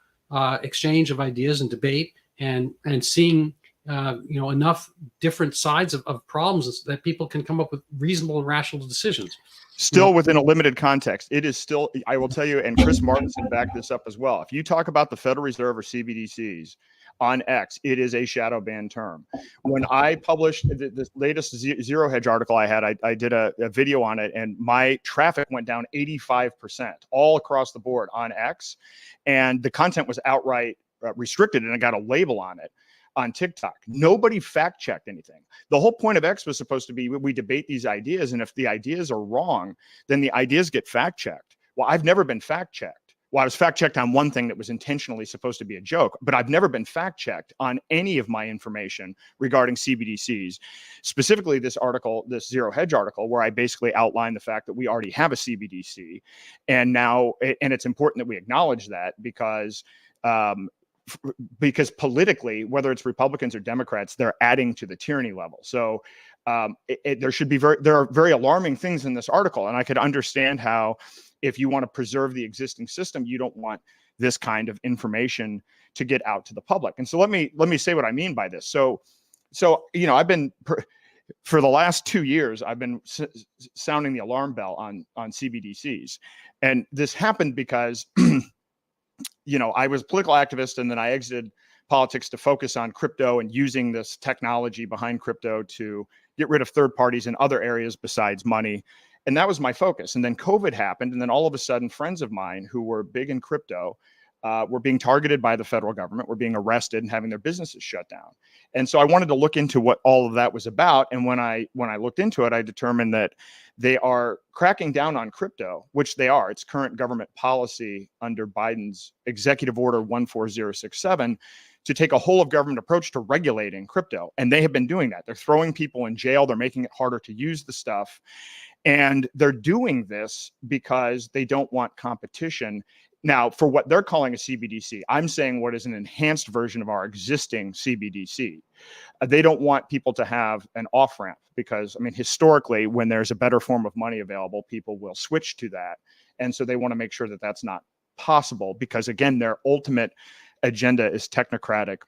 exchange of ideas and debate and seeing enough different sides of problems that people can come up with reasonable and rational decisions. Still within a limited context. It is still, I will tell you, and Chris Martinson backed this up as well. If you talk about the Federal Reserve or CBDCs on X, it is a shadow ban term. When I published the latest Zero Hedge article I had, I did a video on it, and my traffic went down 85% all across the board on X. And the content was outright restricted, and I got a label on it on TikTok. Nobody fact checked anything. The whole point of X was supposed to be we debate these ideas, and if the ideas are wrong, then the ideas get fact checked. Well, I've never been fact checked. Well, I was fact checked on one thing that was intentionally supposed to be a joke, but I've never been fact checked on any of my information regarding CBDCs. Specifically, this article, this Zero Hedge article, where I basically outlined the fact that we already have a CBDC, and now, and it's important that we acknowledge that, because politically, whether it's Republicans or Democrats, they're adding to the tyranny level. So there are very alarming things in this article, and I could understand how, if you want to preserve the existing system, you don't want this kind of information to get out to the public. And so let me say what I mean by this. So I've been for the last 2 years, I've been sounding the alarm bell on CBDCs, and this happened because I was a political activist, and then I exited politics to focus on crypto and using this technology behind crypto to get rid of third parties in other areas besides money. And that was my focus. And then COVID happened. And then all of a sudden, friends of mine who were big in crypto were being targeted by the federal government, were being arrested and having their businesses shut down. And so I wanted to look into what all of that was about. And when I looked into it, I determined that they are cracking down on crypto, which they are. It's current government policy under Biden's Executive Order 14067 to take a whole of government approach to regulating crypto. And they have been doing that. They're throwing people in jail. They're making it harder to use the stuff. And they're doing this because they don't want competition. Now, for what they're calling a CBDC, I'm saying what is an enhanced version of our existing CBDC. They don't want people to have an off-ramp because, I mean, historically, when there's a better form of money available, people will switch to that. And so they want to make sure that that's not possible because, again, their ultimate agenda is technocratic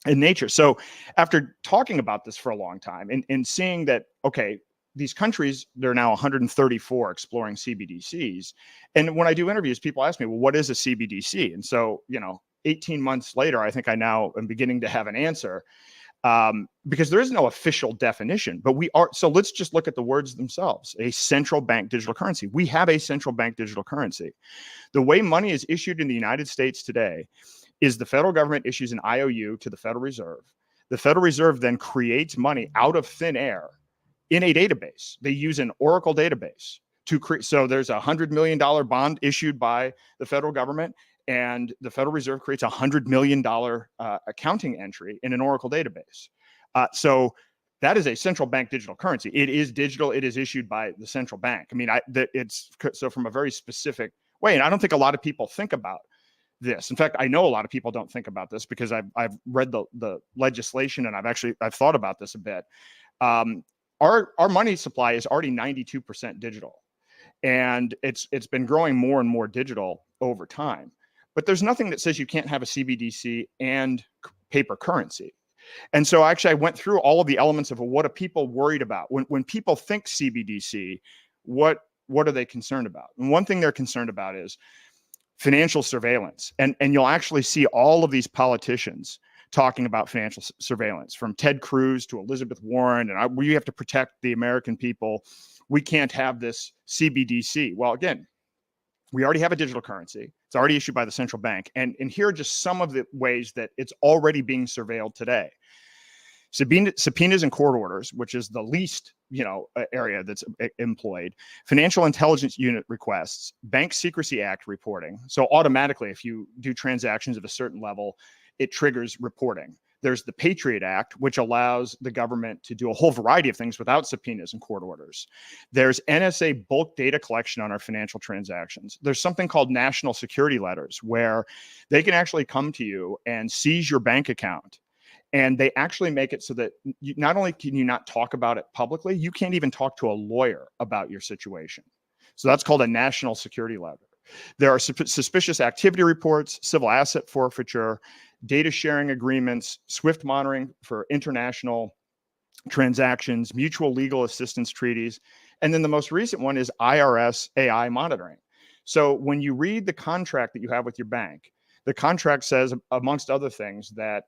in nature. So after talking about this for a long time and seeing that, okay, these countries, there are now 134 exploring CBDCs. And when I do interviews, people ask me, well, what is a CBDC? And so, 18 months later, I think I now am beginning to have an answer because there is no official definition, but we are. So let's just look at the words themselves. A central bank digital currency. We have a central bank digital currency. The way money is issued in the United States today is the federal government issues an IOU to the Federal Reserve. The Federal Reserve then creates money out of thin air in a database. They use an Oracle database to create. So there's $100 million bond issued by the federal government, and the Federal Reserve creates $100 million accounting entry in an Oracle database. So that is a central bank digital currency. It is digital. It is issued by the central bank. I mean, it's so from a very specific way. And I don't think a lot of people think about this. In fact, I know a lot of people don't think about this because I've read the legislation and I've thought about this a bit. Our money supply is already 92% digital, and it's been growing more and more digital over time. But there's nothing that says you can't have a CBDC and paper currency. And so actually, I went through all of the elements of what are people worried about when people think CBDC. What are they concerned about? And one thing they're concerned about is financial surveillance, and you'll actually see all of these politicians talking about financial surveillance, from Ted Cruz to Elizabeth Warren, and we have to protect the American people. We can't have this CBDC. Well, again, we already have a digital currency. It's already issued by the central bank. And here are just some of the ways that it's already being surveilled today. Subpoenas and court orders, which is the least area that's employed. Financial Intelligence Unit requests, Bank Secrecy Act reporting. So automatically, if you do transactions of a certain level, it triggers reporting. There's the Patriot Act, which allows the government to do a whole variety of things without subpoenas and court orders. There's NSA bulk data collection on our financial transactions. There's something called national security letters, where they can actually come to you and seize your bank account. And they actually make it so that not only can you not talk about it publicly, you can't even talk to a lawyer about your situation. So that's called a national security letter. There are suspicious activity reports, civil asset forfeiture, data sharing agreements, SWIFT monitoring for international transactions, mutual legal assistance treaties. And then the most recent one is IRS AI monitoring. So when you read the contract that you have with your bank, the contract says, amongst other things, that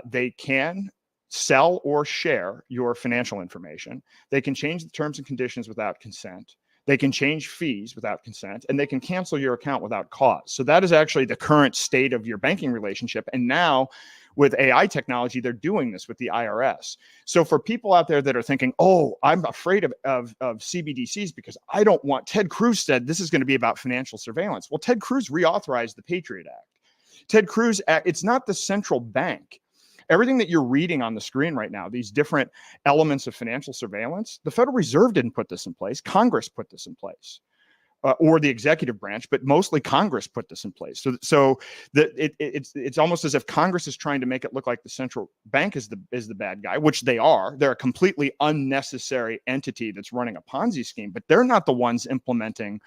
they can sell or share your financial information. They can change the terms and conditions without consent. They can change fees without consent, and they can cancel your account without cause. So that is actually the current state of your banking relationship. And now with AI technology, they're doing this with the IRS. So for people out there that are thinking, oh, I'm afraid of CBDCs because I don't want, Ted Cruz said this is going to be about financial surveillance. Well, Ted Cruz reauthorized the Patriot Act. Ted Cruz, it's not the central bank. Everything that you're reading on the screen right now, these different elements of financial surveillance, the Federal Reserve didn't put this in place. Congress put this in place, or the executive branch, but mostly Congress put this in place. So it's almost as if Congress is trying to make it look like the central bank is the bad guy, which they are. They're a completely unnecessary entity that's running a Ponzi scheme, but they're not the ones implementing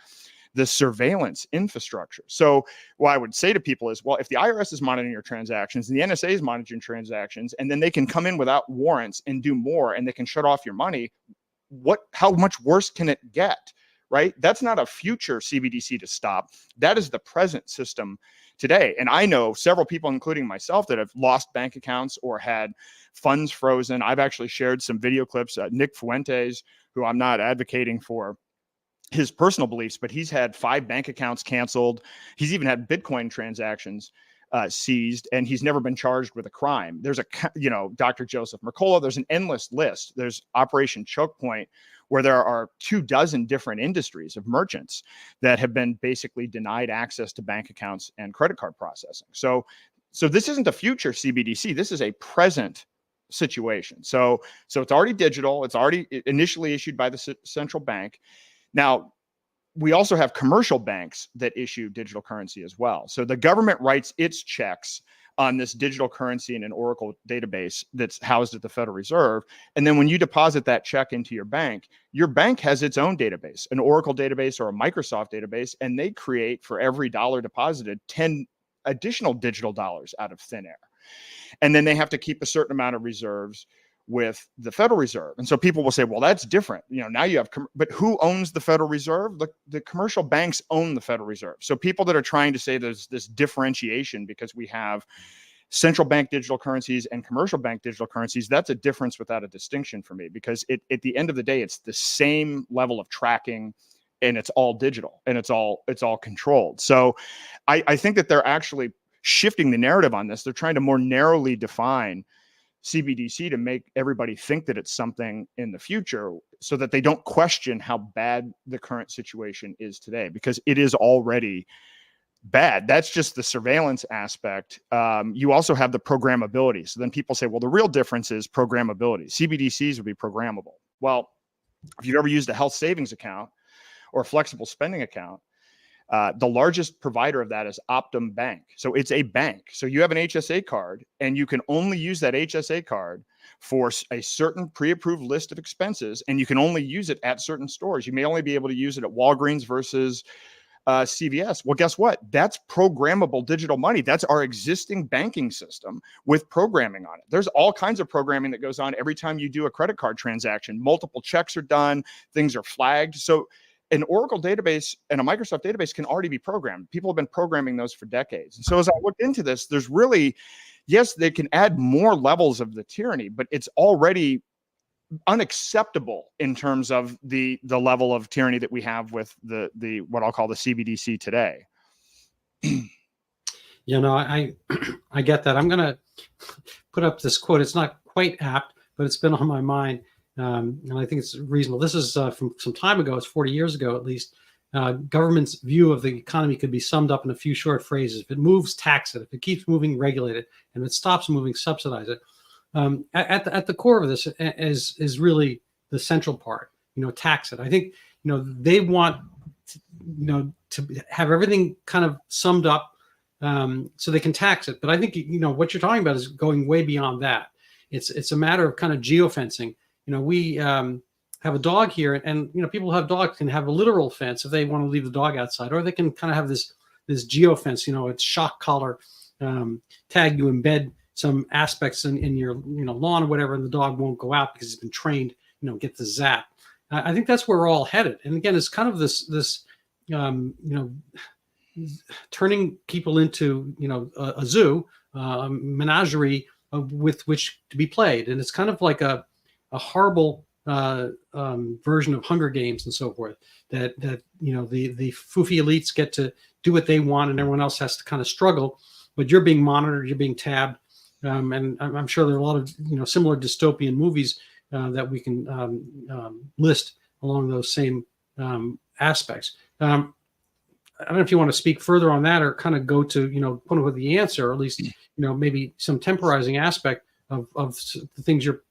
the surveillance infrastructure. So what I would say to people is, well, if the IRS is monitoring your transactions, and the NSA is monitoring transactions, and then they can come in without warrants and do more, and they can shut off your money, how much worse can it get? right? That's not a future CBDC to stop. That is the present system today. And I know several people, including myself, that have lost bank accounts or had funds frozen. I've actually shared some video clips. Nick Fuentes, who I'm not advocating for his personal beliefs, but he's had 5 bank accounts canceled. He's even had Bitcoin transactions seized, and he's never been charged with a crime. There's Dr. Joseph Mercola, there's an endless list. There's Operation Choke Point, where there are 24 different industries of merchants that have been basically denied access to bank accounts and credit card processing. So this isn't a future CBDC. This is a present situation. So it's already digital. It's already initially issued by the central bank. Now, we also have commercial banks that issue digital currency as well. So the government writes its checks on this digital currency in an Oracle database that's housed at the Federal Reserve. And then when you deposit that check into your bank has its own database, an Oracle database or a Microsoft database, and they create for every dollar deposited 10 additional digital dollars out of thin air. And then they have to keep a certain amount of reserves with the Federal Reserve. And so people will say, well, that's different. Now you have, but who owns the Federal Reserve? The commercial banks own the Federal Reserve. So people that are trying to say there's this differentiation because we have central bank digital currencies and commercial bank digital currencies, that's a difference without a distinction for me, because at the end of the day, it's the same level of tracking, and it's all digital, and it's all controlled. So I think that they're actually shifting the narrative on this. They're trying to more narrowly define CBDC to make everybody think that it's something in the future, so that they don't question how bad the current situation is today, because it is already bad. That's just the surveillance aspect. You also have the programmability. So then people say, well, the real difference is programmability. CBDCs would be programmable. Well, if you've ever used a health savings account or a flexible spending account, the largest provider of that is Optum Bank. So it's a bank. So you have an HSA card, and you can only use that HSA card for a certain pre-approved list of expenses, and you can only use it at certain stores. You may only be able to use it at Walgreens versus CVS. Well, guess what? That's programmable digital money. That's our existing banking system with programming on it. There's all kinds of programming that goes on every time you do a credit card transaction. Multiple checks are done. Things are flagged. So an Oracle database and a Microsoft database can already be programmed. People have been programming those for decades. And so as I looked into this, there's really, yes, they can add more levels of the tyranny, but it's already unacceptable in terms of the level of tyranny that we have with the what I'll call the CBDC today. I get that. I'm going to put up this quote. It's not quite apt, but it's been on my mind. And I think it's reasonable. This is from some time ago. It's 40 years ago, at least. Government's view of the economy could be summed up in a few short phrases. If it moves, tax it. If it keeps moving, regulate it. And if it stops moving, subsidize it. At the core of this is really the central part. Tax it. I think they want to have everything kind of summed up so they can tax it. But I think what you're talking about is going way beyond that. It's a matter of kind of geofencing. We have a dog here, and people who have dogs can have a literal fence if they want to leave the dog outside, or they can kind of have this geofence. It's shock collar tag. You embed some aspects in your lawn or whatever, and the dog won't go out because it's been trained, get the zap. I think that's where we're all headed. And again, it's kind of this turning people into a zoo, a menagerie with which to be played, and it's kind of like a horrible version of Hunger Games and so forth. That the foofy elites get to do what they want, and everyone else has to kind of struggle. But you're being monitored, you're being tabbed. And I'm sure there are a lot of similar dystopian movies that we can list along those same aspects. I don't know if you want to speak further on that, or kind of go to point with the answer, or at least maybe some temporizing aspect of the things you're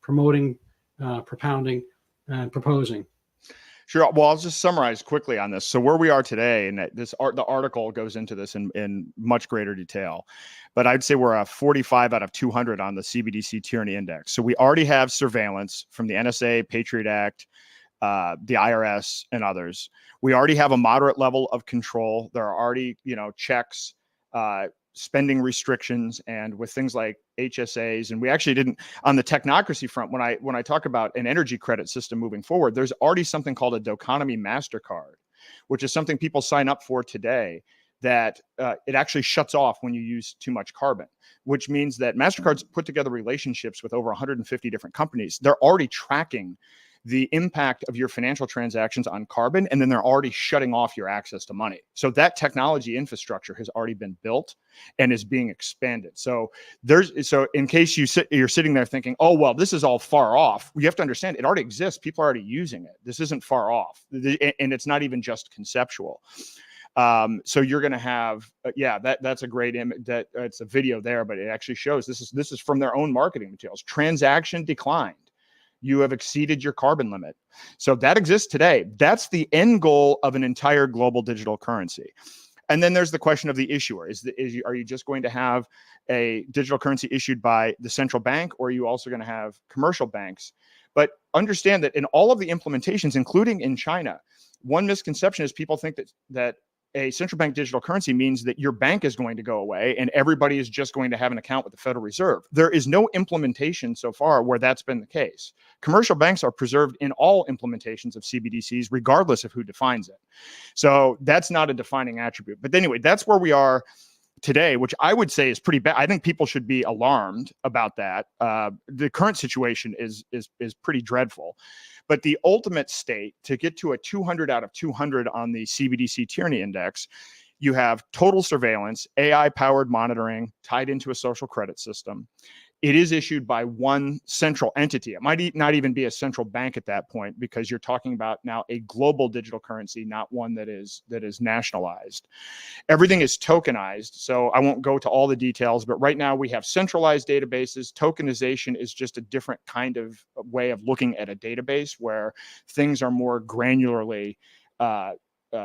promoting, propounding, and proposing. Sure. Well, I'll just summarize quickly on this. So where we are today, and the article goes into this in much greater detail, but I'd say we're a 45 out of 200 on the CBDC tyranny index. So we already have surveillance from the NSA, Patriot Act, the IRS, and others. We already have a moderate level of control. There are already, checks spending restrictions and with things like HSAs. And we actually didn't, on the technocracy front, when I talk about an energy credit system moving forward, there's already something called a autonomy MasterCard, which is something people sign up for today, that it actually shuts off when you use too much carbon, which means that MasterCard's put together relationships with over 150 different companies. They're already tracking the impact of your financial transactions on carbon, and then they're already shutting off your access to money. So that technology infrastructure has already been built and is being expanded. So in case you're sitting there thinking, oh, well, this is all far off, you have to understand it already exists. People are already using it. This isn't far off, and it's not even just conceptual. So you're going to have, that's a great image. That it's a video there, but it actually shows this is from their own marketing materials. Transaction declined. You have exceeded your carbon limit. So that exists today. That's the end goal of an entire global digital currency. And then there's the question of the issuer. Are you just going to have a digital currency issued by the central bank, or are you also going to have commercial banks? But understand that in all of the implementations, including in China, one misconception is people think that a central bank digital currency means that your bank is going to go away and everybody is just going to have an account with the Federal Reserve. There is no implementation so far where that's been the case. Commercial banks are preserved in all implementations of CBDCs, regardless of who defines it. So that's not a defining attribute. But anyway, that's where we are today, which I would say is pretty bad. I think people should be alarmed about that. The current situation is pretty dreadful. But the ultimate state, to get to a 200 out of 200 on the CBDC tyranny index, you have total surveillance, AI-powered monitoring tied into a social credit system. It is issued by one central entity. It might not even be a central bank at that point, because you're talking about now a global digital currency, not one that is nationalized. Everything is tokenized, so I won't go to all the details, but right now we have centralized databases. Tokenization is just a different kind of way of looking at a database where things are more granularly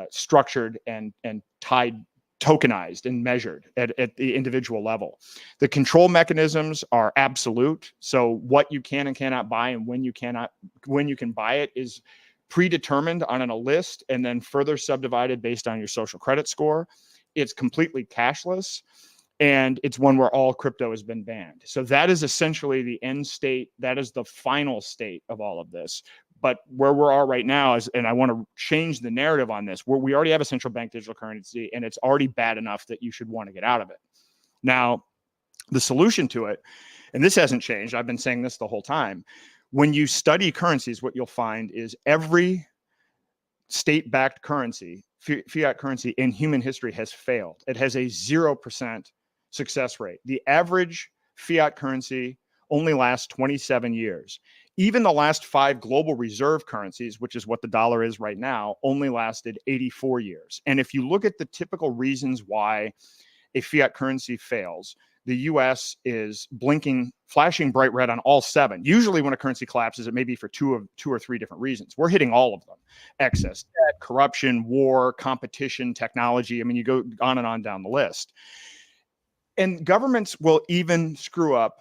structured and tied, tokenized and measured at the individual level. The control mechanisms are absolute. So what you can and cannot buy and when you can buy it is predetermined on a list and then further subdivided based on your social credit score. It's completely cashless, and it's one where all crypto has been banned. So that is essentially the end state. That is the final state of all of this. But where we are right now is, and I want to change the narrative on this, where we already have a central bank digital currency, and it's already bad enough that you should want to get out of it. Now, the solution to it, and this hasn't changed, I've been saying this the whole time. When you study currencies, what you'll find is every state-backed currency, fiat currency in human history has failed. It has a 0% success rate. The average fiat currency only lasts 27 years. Even the last 5 global reserve currencies, which is what the dollar is right now, only lasted 84 years. And if you look at the typical reasons why a fiat currency fails, the US is flashing bright red on all 7. Usually when a currency collapses, it may be for two or three different reasons. We're hitting all of them: excess debt, corruption, war, competition, technology. I mean, you go on and on down the list. And governments will even screw up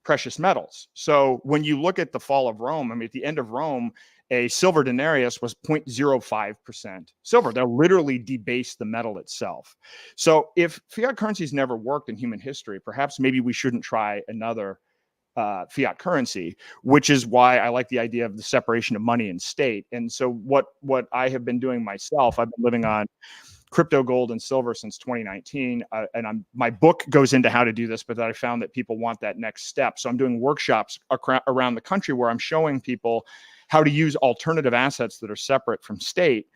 precious metals. So when you look at the fall of Rome, I mean, at the end of Rome, a silver denarius was 0.05% silver. They'll literally debase the metal itself. So if fiat currencies never worked in human history, perhaps maybe we shouldn't try another fiat currency, which is why I like the idea of the separation of money and state. And so what I have been doing myself, I've been living on crypto, gold, and silver since 2019. And my book goes into how to do this, but I found that people want that next step. So I'm doing workshops around the country where I'm showing people how to use alternative assets that are separate from state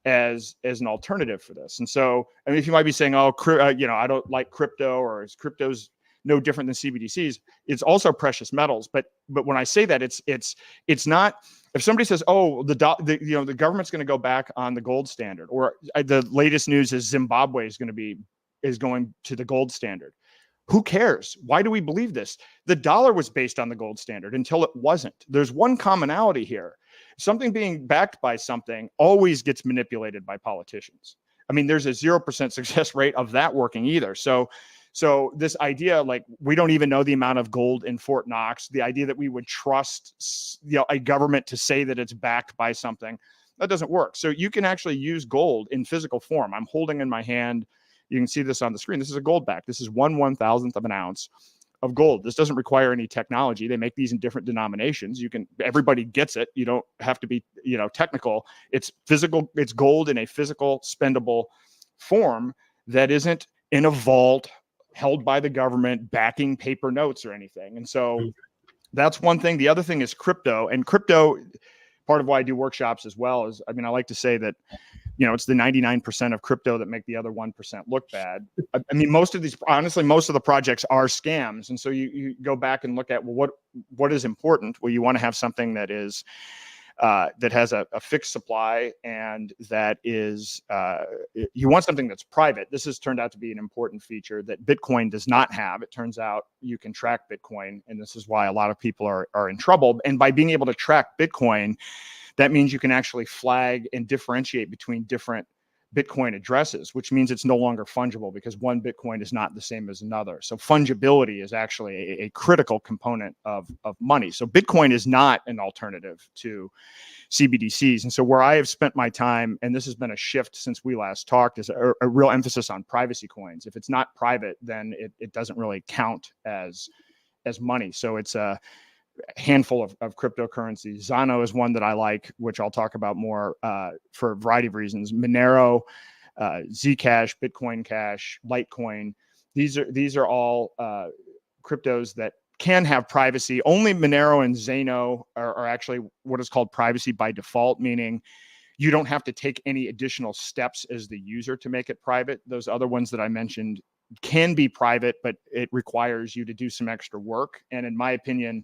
as an alternative for this. And so, I mean, if you might be saying, I don't like crypto, or is crypto's no different than CBDCs, it's also precious metals. But when I say that, it's not. If somebody says, "Oh, the government's going to go back on the gold standard," or the latest news is Zimbabwe is going to the gold standard, who cares? Why do we believe this? The dollar was based on the gold standard until it wasn't. There's one commonality here: something being backed by something always gets manipulated by politicians. I mean, there's a 0% success rate of that working either. So this idea, like, we don't even know the amount of gold in Fort Knox, the idea that we would trust, a government to say that it's backed by something, that doesn't work. So you can actually use gold in physical form. I'm holding in my hand You can see this on the screen. This is a gold back. This is 1/1000th of an ounce of gold. This doesn't require any technology. They make these in different denominations. Everybody gets it. You don't have to be, technical. It's physical. It's gold in a physical, spendable form that isn't in a vault held by the government backing paper notes or anything. And so that's one thing. The other thing is crypto. And crypto, part of why I do workshops as well is, I like to say that, it's the 99% of crypto that make the other 1% look bad. Most of the projects are scams. And so you go back and look at, well, what is important? Well, you want to have something that is, that has a fixed supply, and that is, you want something that's private. This has turned out to be an important feature that Bitcoin does not have. It turns out you can track Bitcoin, and this is why a lot of people are in trouble. And by being able to track Bitcoin, that means you can actually flag and differentiate between different Bitcoin addresses, which means it's no longer fungible because one Bitcoin is not the same as another. So fungibility is actually a critical component of money. So Bitcoin is not an alternative to CBDCs. And so where I have spent my time, and this has been a shift since we last talked, is a real emphasis on privacy coins. If it's not private, then it doesn't really count as money. So it's a handful of cryptocurrencies. Zano is one that I like, which I'll talk about more for a variety of reasons. Monero, Zcash, Bitcoin Cash, Litecoin. These are all cryptos that can have privacy. Only Monero and Zano are actually what is called privacy by default, meaning you don't have to take any additional steps as the user to make it private. Those other ones that I mentioned can be private, but it requires you to do some extra work. And in my opinion,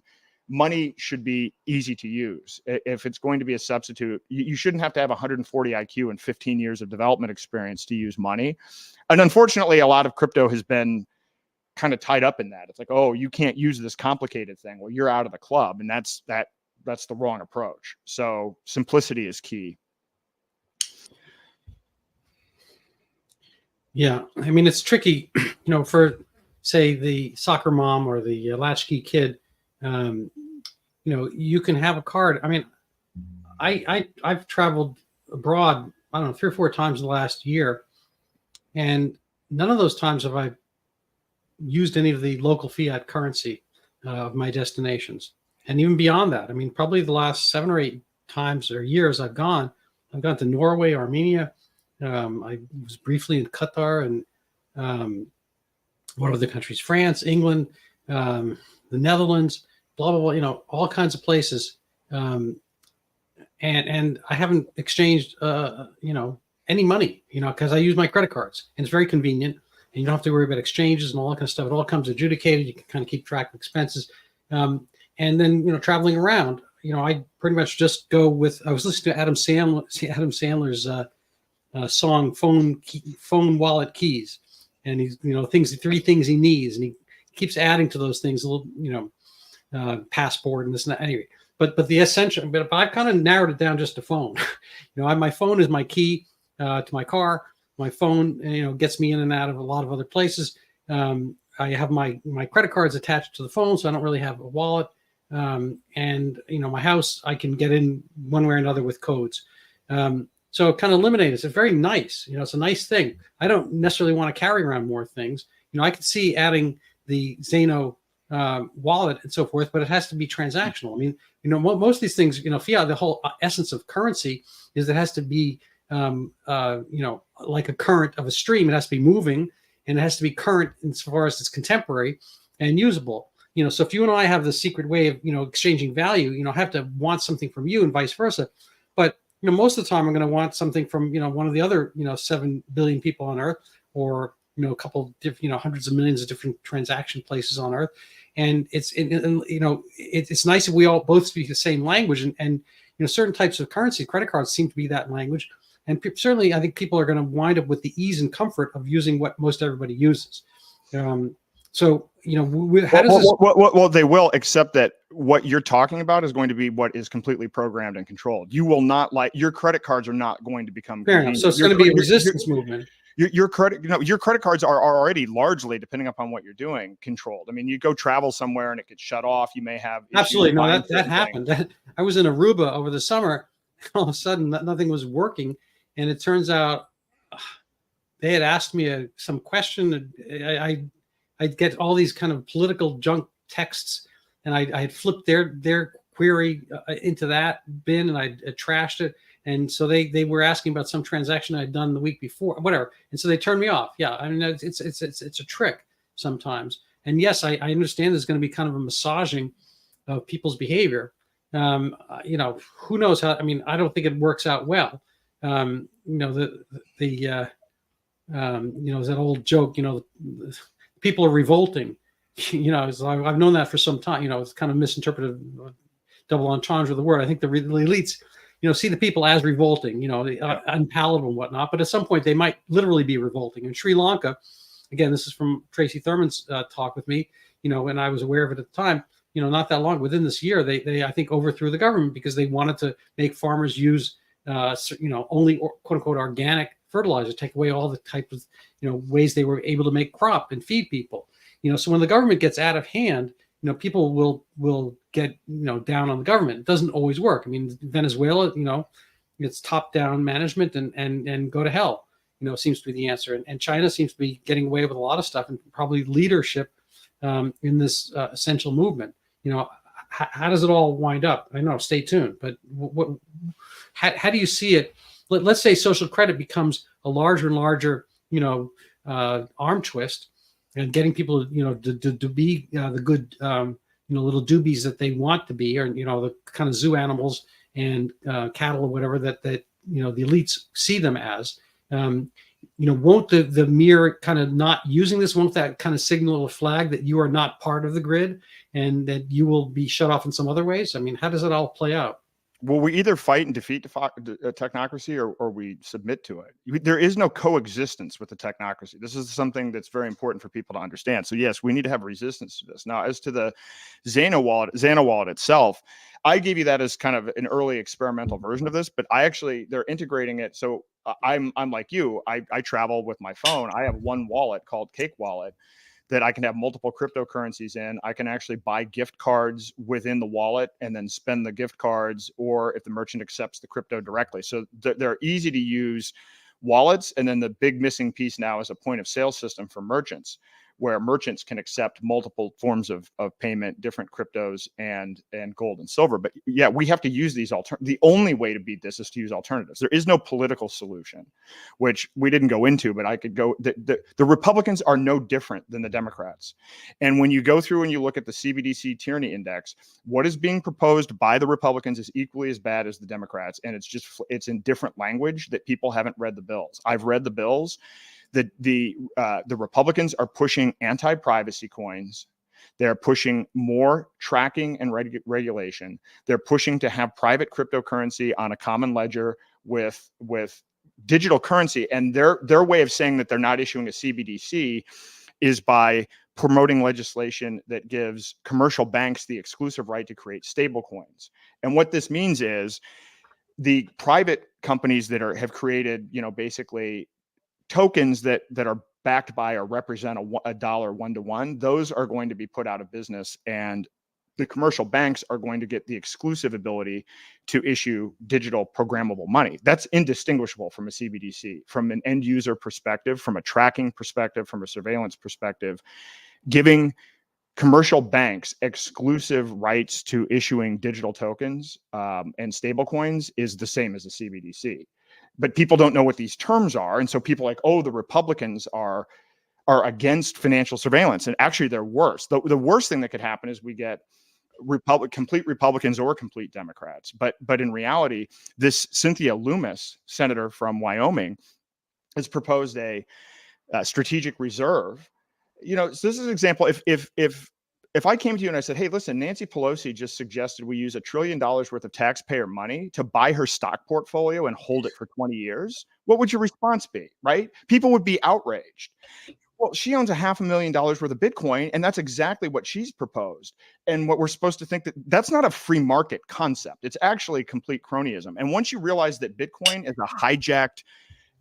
money should be easy to use. If it's going to be a substitute, you shouldn't have to have 140 IQ and 15 years of development experience to use money. And unfortunately, a lot of crypto has been kind of tied up in that. It's like, oh, you can't use this complicated thing. Well, you're out of the club. And that's the wrong approach. So simplicity is key. Yeah. It's tricky, for say the soccer mom or the latchkey kid. You can have a card. I've traveled abroad, 3 or 4 times in the last year, and none of those times have I used any of the local fiat currency of my destinations. And even beyond that, probably the last 7 or 8 times or years I've gone to Norway, Armenia. I was briefly in Qatar and what other countries? France, England, the Netherlands. Blah, blah, blah, all kinds of places. And I haven't exchanged, any money, because I use my credit cards, and it's very convenient, and you don't have to worry about exchanges and all that kind of stuff. It all comes adjudicated. You can kind of keep track of expenses. And then, traveling around, I pretty much just go with, I was listening to Adam Sandler's song, Phone Wallet Keys. And he's, 3 things he needs. And he keeps adding to those things, a little, passport and this and that. Anyway, but the essential, but I've kind of narrowed it down just to phone. My phone is my key to my car. My phone, gets me in and out of a lot of other places. I have my credit cards attached to the phone, so I don't really have a wallet. And my house, I can get in one way or another with codes. So kind of eliminate it. It's very nice. It's a nice thing. I don't necessarily want to carry around more things. I could see adding the Zano wallet and so forth, but it has to be transactional. Most of these things, fiat, the whole essence of currency is that it has to be, like a current of a stream. It has to be moving, and it has to be current as far as it's contemporary and usable. So if you and I have the secret way of, exchanging value, I have to want something from you and vice versa. But, most of the time I'm going to want something from, one of the other, 7 billion people on Earth, or, a couple of different, hundreds of millions of different transaction places on Earth. And it's nice if we all both speak the same language, and certain types of currency, credit cards seem to be that language. And certainly I think people are going to wind up with the ease and comfort of using what most everybody uses. So, how does this... Well, they will, except that what you're talking about is going to be what is completely programmed and controlled. You will not your credit cards are not going to become fair enough. So it's going to be a resistance movement. Your credit cards are already largely, depending upon what you're doing, controlled. You go travel somewhere and it gets shut off. You may have absolutely no. That happened. I was in Aruba over the summer. All of a sudden, nothing was working, and it turns out they had asked me some question. I'd get all these kind of political junk texts, and I had flipped their query into that bin, and I trashed it. And so they were asking about some transaction I'd done the week before, whatever. And so they turned me off. Yeah, I mean, it's a trick sometimes. And yes, I understand there's going to be kind of a massaging of people's behavior. You know, who knows how? I mean, I don't think it works out well. You know, you know, is that old joke? You know, people are revolting. You know, I've known that for some time. You know, it's kind of misinterpreted, double entendre of the word. I think the elites, you know, see the people as revolting. You know, unpalatable and whatnot. But at some point, they might literally be revolting. In Sri Lanka, again, this is from Tracy Thurman's talk with me. You know, and I was aware of it at the time. You know, not that long, within this year, they I think overthrew the government because they wanted to make farmers use, you know, only quote unquote organic fertilizer, take away all the type of, you know, ways they were able to make crop and feed people. You know, so when the government gets out of hand, you know, people will get, you know, down on the government. It doesn't always work. I mean, Venezuela, you know, it's top down management and go to hell, you know, seems to be the answer. And China seems to be getting away with a lot of stuff, and probably leadership in this essential movement. You know, how does it all wind up? I know, stay tuned. But how do you see it? Let's say social credit becomes a larger and larger, you know, arm twist, and getting people, you know, to be the good, you know, little doobies that they want to be, or, you know, the kind of zoo animals and cattle or whatever that you know, the elites see them as. You know, won't the mere kind of not using this, won't that kind of signal a flag that you are not part of the grid and that you will be shut off in some other ways? I mean, how does it all play out? Well, we either fight and defeat technocracy, or we submit to it. There is no coexistence with the technocracy. This is something that's very important for people to understand. So yes, we need to have resistance to this. Now, as to the Xana wallet itself, I gave you that as kind of an early experimental version of this, but they're integrating it. So I'm like you, I travel with my phone. I have one wallet called Cake Wallet that I can have multiple cryptocurrencies in. I can actually buy gift cards within the wallet and then spend the gift cards, or if the merchant accepts the crypto directly. So they're easy to use wallets. And then the big missing piece now is a point of sale system for merchants, where merchants can accept multiple forms of payment, different cryptos and gold and silver. But yeah, we have to use these the only way to beat this is to use alternatives. There is no political solution, which we didn't go into, but I could go. The Republicans are no different than the Democrats. And when you go through and you look at the CBDC tyranny index, what is being proposed by the Republicans is equally as bad as the Democrats. And it's in different language that people haven't read the bills. I've read the bills. The Republicans are pushing anti-privacy coins. They're pushing more tracking and regulation. They're pushing to have private cryptocurrency on a common ledger with digital currency. And their way of saying that they're not issuing a CBDC is by promoting legislation that gives commercial banks the exclusive right to create stable coins. And what this means is the private companies that have created, you know, basically tokens that are backed by or represent a dollar one-to-one, those are going to be put out of business, and the commercial banks are going to get the exclusive ability to issue digital programmable money. That's indistinguishable from a CBDC, from an end user perspective, from a tracking perspective, from a surveillance perspective. Giving commercial banks exclusive rights to issuing digital tokens and stable coins is the same as a CBDC. But people don't know what these terms are. And so people are like, oh, the Republicans are against financial surveillance. And actually, they're worse. The worst thing that could happen is we get complete Republicans or complete Democrats. But in reality, this Cynthia Lummis, senator from Wyoming, has proposed a strategic reserve. You know, so this is an example. If I came to you and I said, hey, listen, Nancy Pelosi just suggested we use $1 trillion worth of taxpayer money to buy her stock portfolio and hold it for 20 years, what would your response be, right? People would be outraged. Well, she owns $500,000 worth of Bitcoin, and that's exactly what she's proposed. And what we're supposed to think that's not a free market concept. It's actually complete cronyism. And once you realize that Bitcoin is a hijacked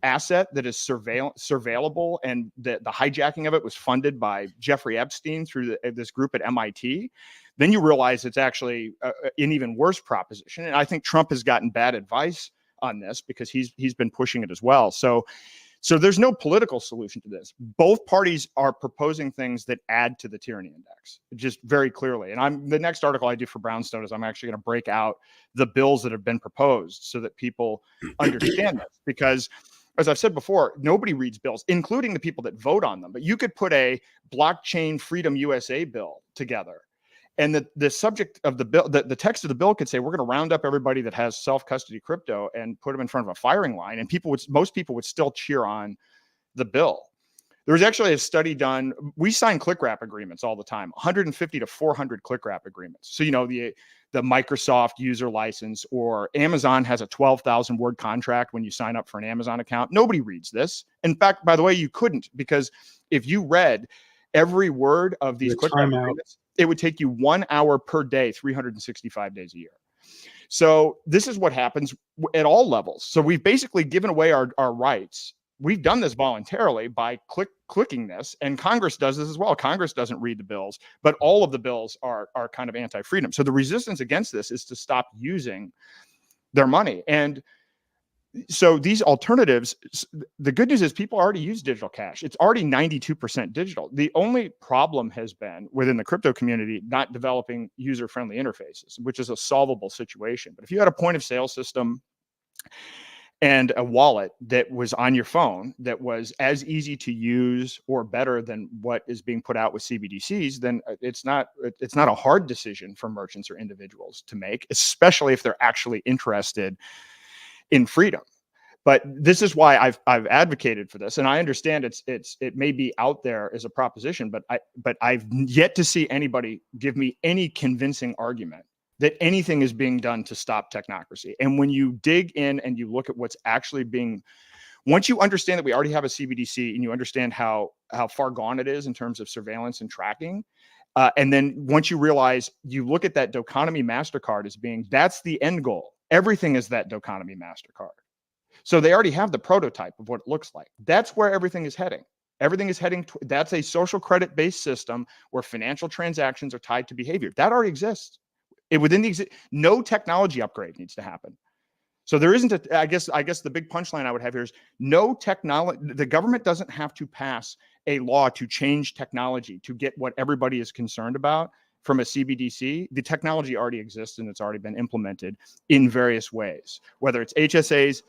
asset that is surveillable, and the hijacking of it was funded by Jeffrey Epstein through this group at MIT, then you realize it's actually an even worse proposition. And I think Trump has gotten bad advice on this because he's been pushing it as well. So So there's no political solution to this. Both parties are proposing things that add to the tyranny index, just very clearly. And the next article I do for Brownstone is I'm actually going to break out the bills that have been proposed so that people understand this. Because as I've said before, nobody reads bills, including the people that vote on them. But you could put a blockchain freedom USA bill together. And the subject of the bill, the text of the bill could say, we're going to round up everybody that has self-custody crypto and put them in front of a firing line. And most people would still cheer on the bill. There was actually a study done. We sign click wrap agreements all the time, 150 to 400 click wrap agreements. So, the Microsoft user license, or Amazon has a 12,000 word contract when you sign up for an Amazon account. Nobody reads this. In fact, by the way, you couldn't, because if you read every word of these click wrap agreements, it would take you 1 hour per day, 365 days a year. So this is what happens at all levels. So we've basically given away our rights. We've done this voluntarily by clicking this, and Congress does this as well. Congress doesn't read the bills, but all of the bills are kind of anti-freedom. So the resistance against this is to stop using their money. And so these alternatives, the good news is people already use digital cash. It's already 92% digital. The only problem has been within the crypto community not developing user-friendly interfaces, which is a solvable situation. But if you had a point of sale system and a wallet that was on your phone that was as easy to use or better than what is being put out with CBDCs, then it's not a hard decision for merchants or individuals to make, especially if they're actually interested in freedom. But this is why I've advocated for this, and I understand it may be out there as a proposition, but I've yet to see anybody give me any convincing argument that anything is being done to stop technocracy. And when you dig in and you look at what's actually once you understand that we already have a CBDC and you understand how far gone it is in terms of surveillance and tracking, and then once you realize, you look at that Doconomy MasterCard as that's the end goal. Everything is that Doconomy MasterCard. So they already have the prototype of what it looks like. That's where everything is heading. Everything is heading. That's a social credit-based system where financial transactions are tied to behavior. That already exists. No technology upgrade needs to happen. So there isn't I guess the big punchline I would have here is no technology. The government doesn't have to pass a law to change technology to get what everybody is concerned about from a CBDC. The technology already exists and it's already been implemented in various ways, whether it's HSAs,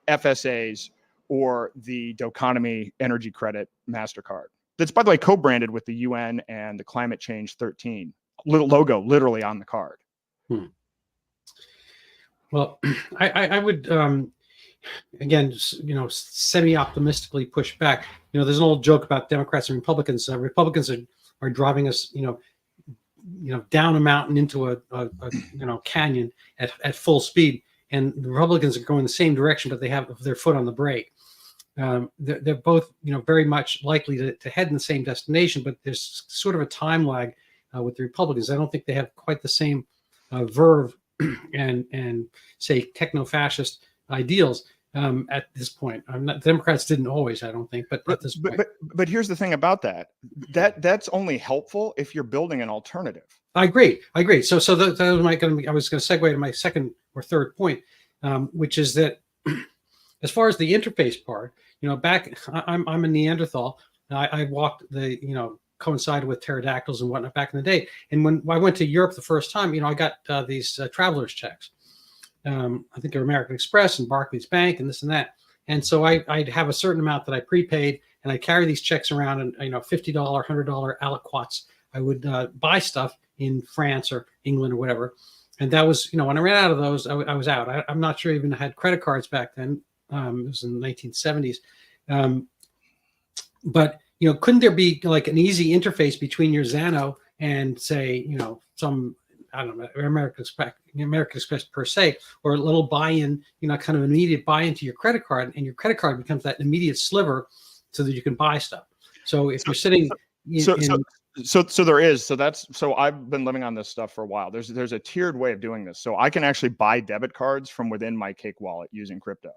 FSAs, or the Doconomy Energy Credit MasterCard. That's, by the way, co-branded with the UN and the Climate Change 13 little logo literally on the card. Well, I would, again, semi-optimistically push back. There's an old joke about Democrats and Republicans. Republicans are driving us, down a mountain into a canyon at full speed, and the Republicans are going the same direction, but they have their foot on the brake. They're both, very much likely to head in the same destination, but there's sort of a time lag with the Republicans. I don't think they have quite the same verve and say techno-fascist ideals at this point. The Democrats didn't always, I don't think, but at this point. But here's the thing about that's only helpful if you're building an alternative. I agree. So that was I was going to segue to my second or third point, which is that as far as the interface part, I'm a Neanderthal. I walked coincided with pterodactyls and whatnot back in the day. And when I went to Europe the first time, I got these traveler's checks. I think they're American Express and Barclays Bank and this and that. And so I'd have a certain amount that I prepaid, and I carry these checks around, and $50, $100 aliquots. I would buy stuff in France or England or whatever. And that was, when I ran out of those, I was out. I'm not sure I even had credit cards back then. It was in the 1970s. But couldn't there be like an easy interface between your Xano and say, some, I don't know, American Express per se, or a little buy-in, kind of immediate buy-in to your credit card, and your credit card becomes that immediate sliver so that you can buy stuff. So if you're sitting So there is. So I've been living on this stuff for a while. There's a tiered way of doing this. So I can actually buy debit cards from within my Cake wallet using crypto.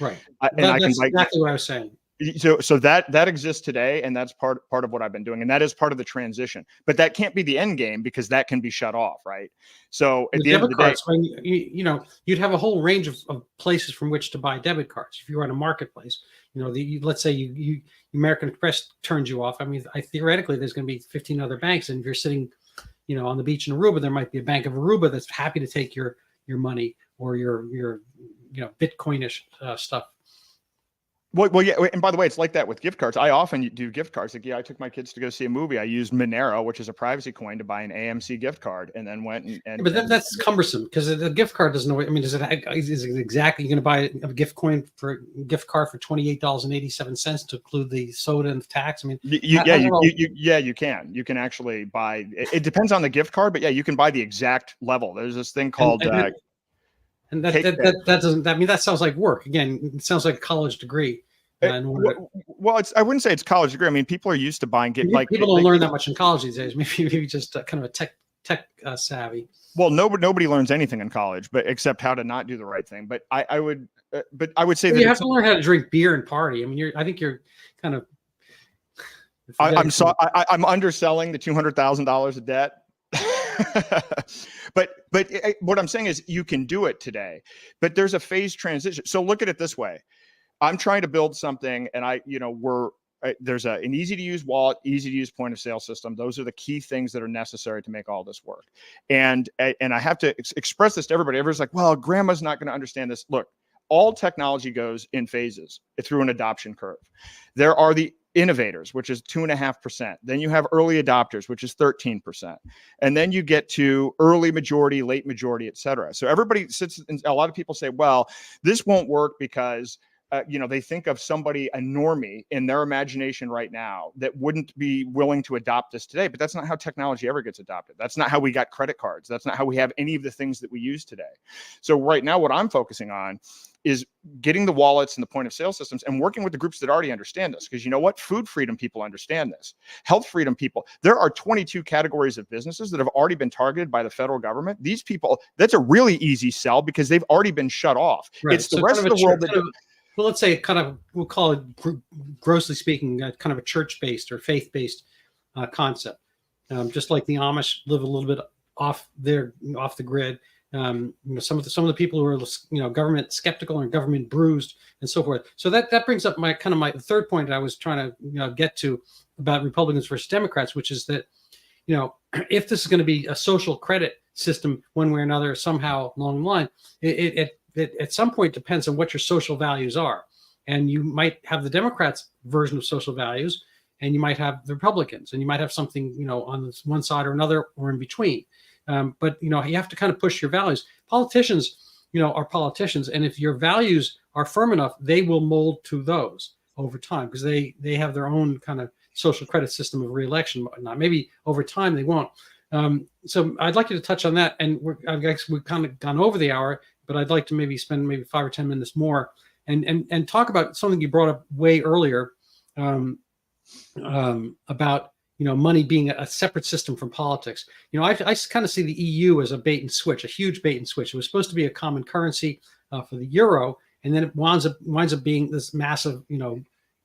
Right. That's exactly what I was saying. So that exists today, and that's part of what I've been doing, and that is part of the transition. But that can't be the end game, because that can be shut off, right? So at the end of the cards, day, when you'd have a whole range of places from which to buy debit cards. If you were on a marketplace, let's say American Express turns you off. I mean, theoretically, there's going to be 15 other banks, and if you're sitting, on the beach in Aruba, there might be a Bank of Aruba that's happy to take your money or your Bitcoinish stuff. Well, yeah. And by the way, it's like that with gift cards. I often do gift cards. Like, I took my kids to go see a movie. I used Monero, which is a privacy coin, to buy an AMC gift card, and then went and. But that's cumbersome, because the gift card doesn't know. I mean, is it exactly you're going to buy a gift card for $28.87 to include the soda and the tax? I mean, you can. You can actually buy. It depends on the gift card, but yeah, you can buy the exact level. There's this thing called. And that doesn't. I mean, that sounds like work. Again, it sounds like a college degree. I wouldn't say it's college degree. I mean, people are used to buying. People don't learn that much in college these days. Maybe just kind of a tech savvy. Well, nobody learns anything in college, but except how to not do the right thing. But I would say that you have to learn how to drink beer and party. I mean, I think you're kind of. I'm underselling the $200,000 of debt. but what I'm saying is you can do it today, but there's a phased transition. So look at it this way. I'm trying to build something, and there's an easy to use wallet, easy to use point of sale system. Those are the key things that are necessary to make all this work. And I have to express this to everybody. Everybody's like, well, grandma's not going to understand this. Look, all technology goes in phases through an adoption curve. There are the innovators, which is 2.5%. Then you have early adopters, which is 13%. And then you get to early majority, late majority, et cetera. So everybody sits, and a lot of people say, well, this won't work because they think of somebody, a normie in their imagination right now, that wouldn't be willing to adopt this today. But that's not how technology ever gets adopted. That's not how we got credit cards. That's not how we have any of the things that we use today. So right now, what I'm focusing on is getting the wallets and the point of sale systems and working with the groups that already understand this. Because you know what? Food freedom people understand this. Health freedom people. There are 22 categories of businesses that have already been targeted by the federal government. These people, that's a really easy sell because they've already been shut off. Right. It's the rest of the world that. Well, let's say we'll call it, grossly speaking, kind of a church-based or faith-based concept. Just like the Amish live a little bit off the grid. Some of the people who are government skeptical and government bruised and so forth. So that brings up my third point that I was trying to get to about Republicans versus Democrats, which is that if this is going to be a social credit system one way or another somehow along the line, it at some point depends on what your social values are. And you might have the Democrats' version of social values, and you might have the Republicans, and you might have something, on one side or another or in between. But you have to kind of push your values. Politicians, are politicians. And if your values are firm enough, they will mold to those over time because they have their own kind of social credit system of reelection. Maybe over time they won't. So I'd like you to touch on that. And I guess we've kind of gone over the hour, but I'd like to maybe spend 5 or 10 minutes more and talk about something you brought up way earlier about money being a separate system from politics. I kind of see the EU as a bait and switch, a huge bait and switch. It was supposed to be a common currency for the euro, and then it winds up being this massive,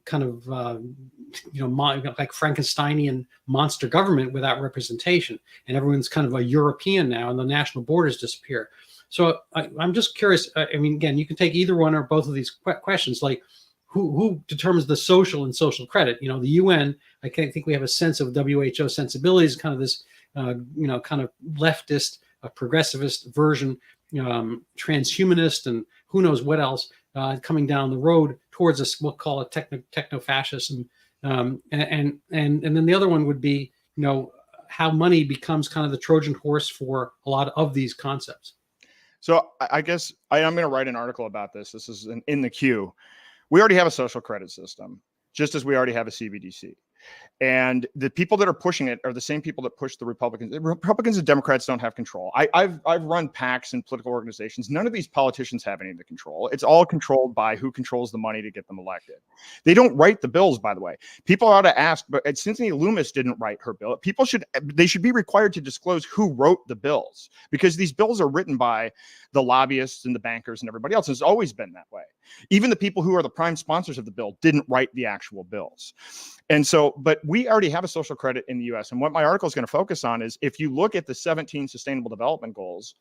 kind of like Frankensteinian monster government without representation, and everyone's kind of a European now, and the national borders disappear. So I'm just curious. I mean, again, you can take either one or both of these questions, like who determines the social and social credit? The UN. I think we have a sense of WHO sensibilities, kind of this, kind of leftist, progressivist version, transhumanist, and who knows what else coming down the road towards us. We'll call it techno-fascist, and then the other one would be, how money becomes kind of the Trojan horse for a lot of these concepts. So I guess I'm going to write an article about this. This is in the queue. We already have a social credit system, just as we already have a CBDC. And the people that are pushing it are the same people that push the Republicans. Republicans and Democrats don't have control. I've run PACs and political organizations. None of these politicians have any of the control. It's all controlled by who controls the money to get them elected. They don't write the bills, by the way. People ought to ask, but Cynthia Loomis didn't write her bill. They should be required to disclose who wrote the bills, because these bills are written by the lobbyists and the bankers and everybody else. It's always been that way. Even the people who are the prime sponsors of the bill didn't write the actual bills. And so, but we already have a social credit in the US. And what my article is going to focus on is, if you look at the 17 Sustainable Development Goals,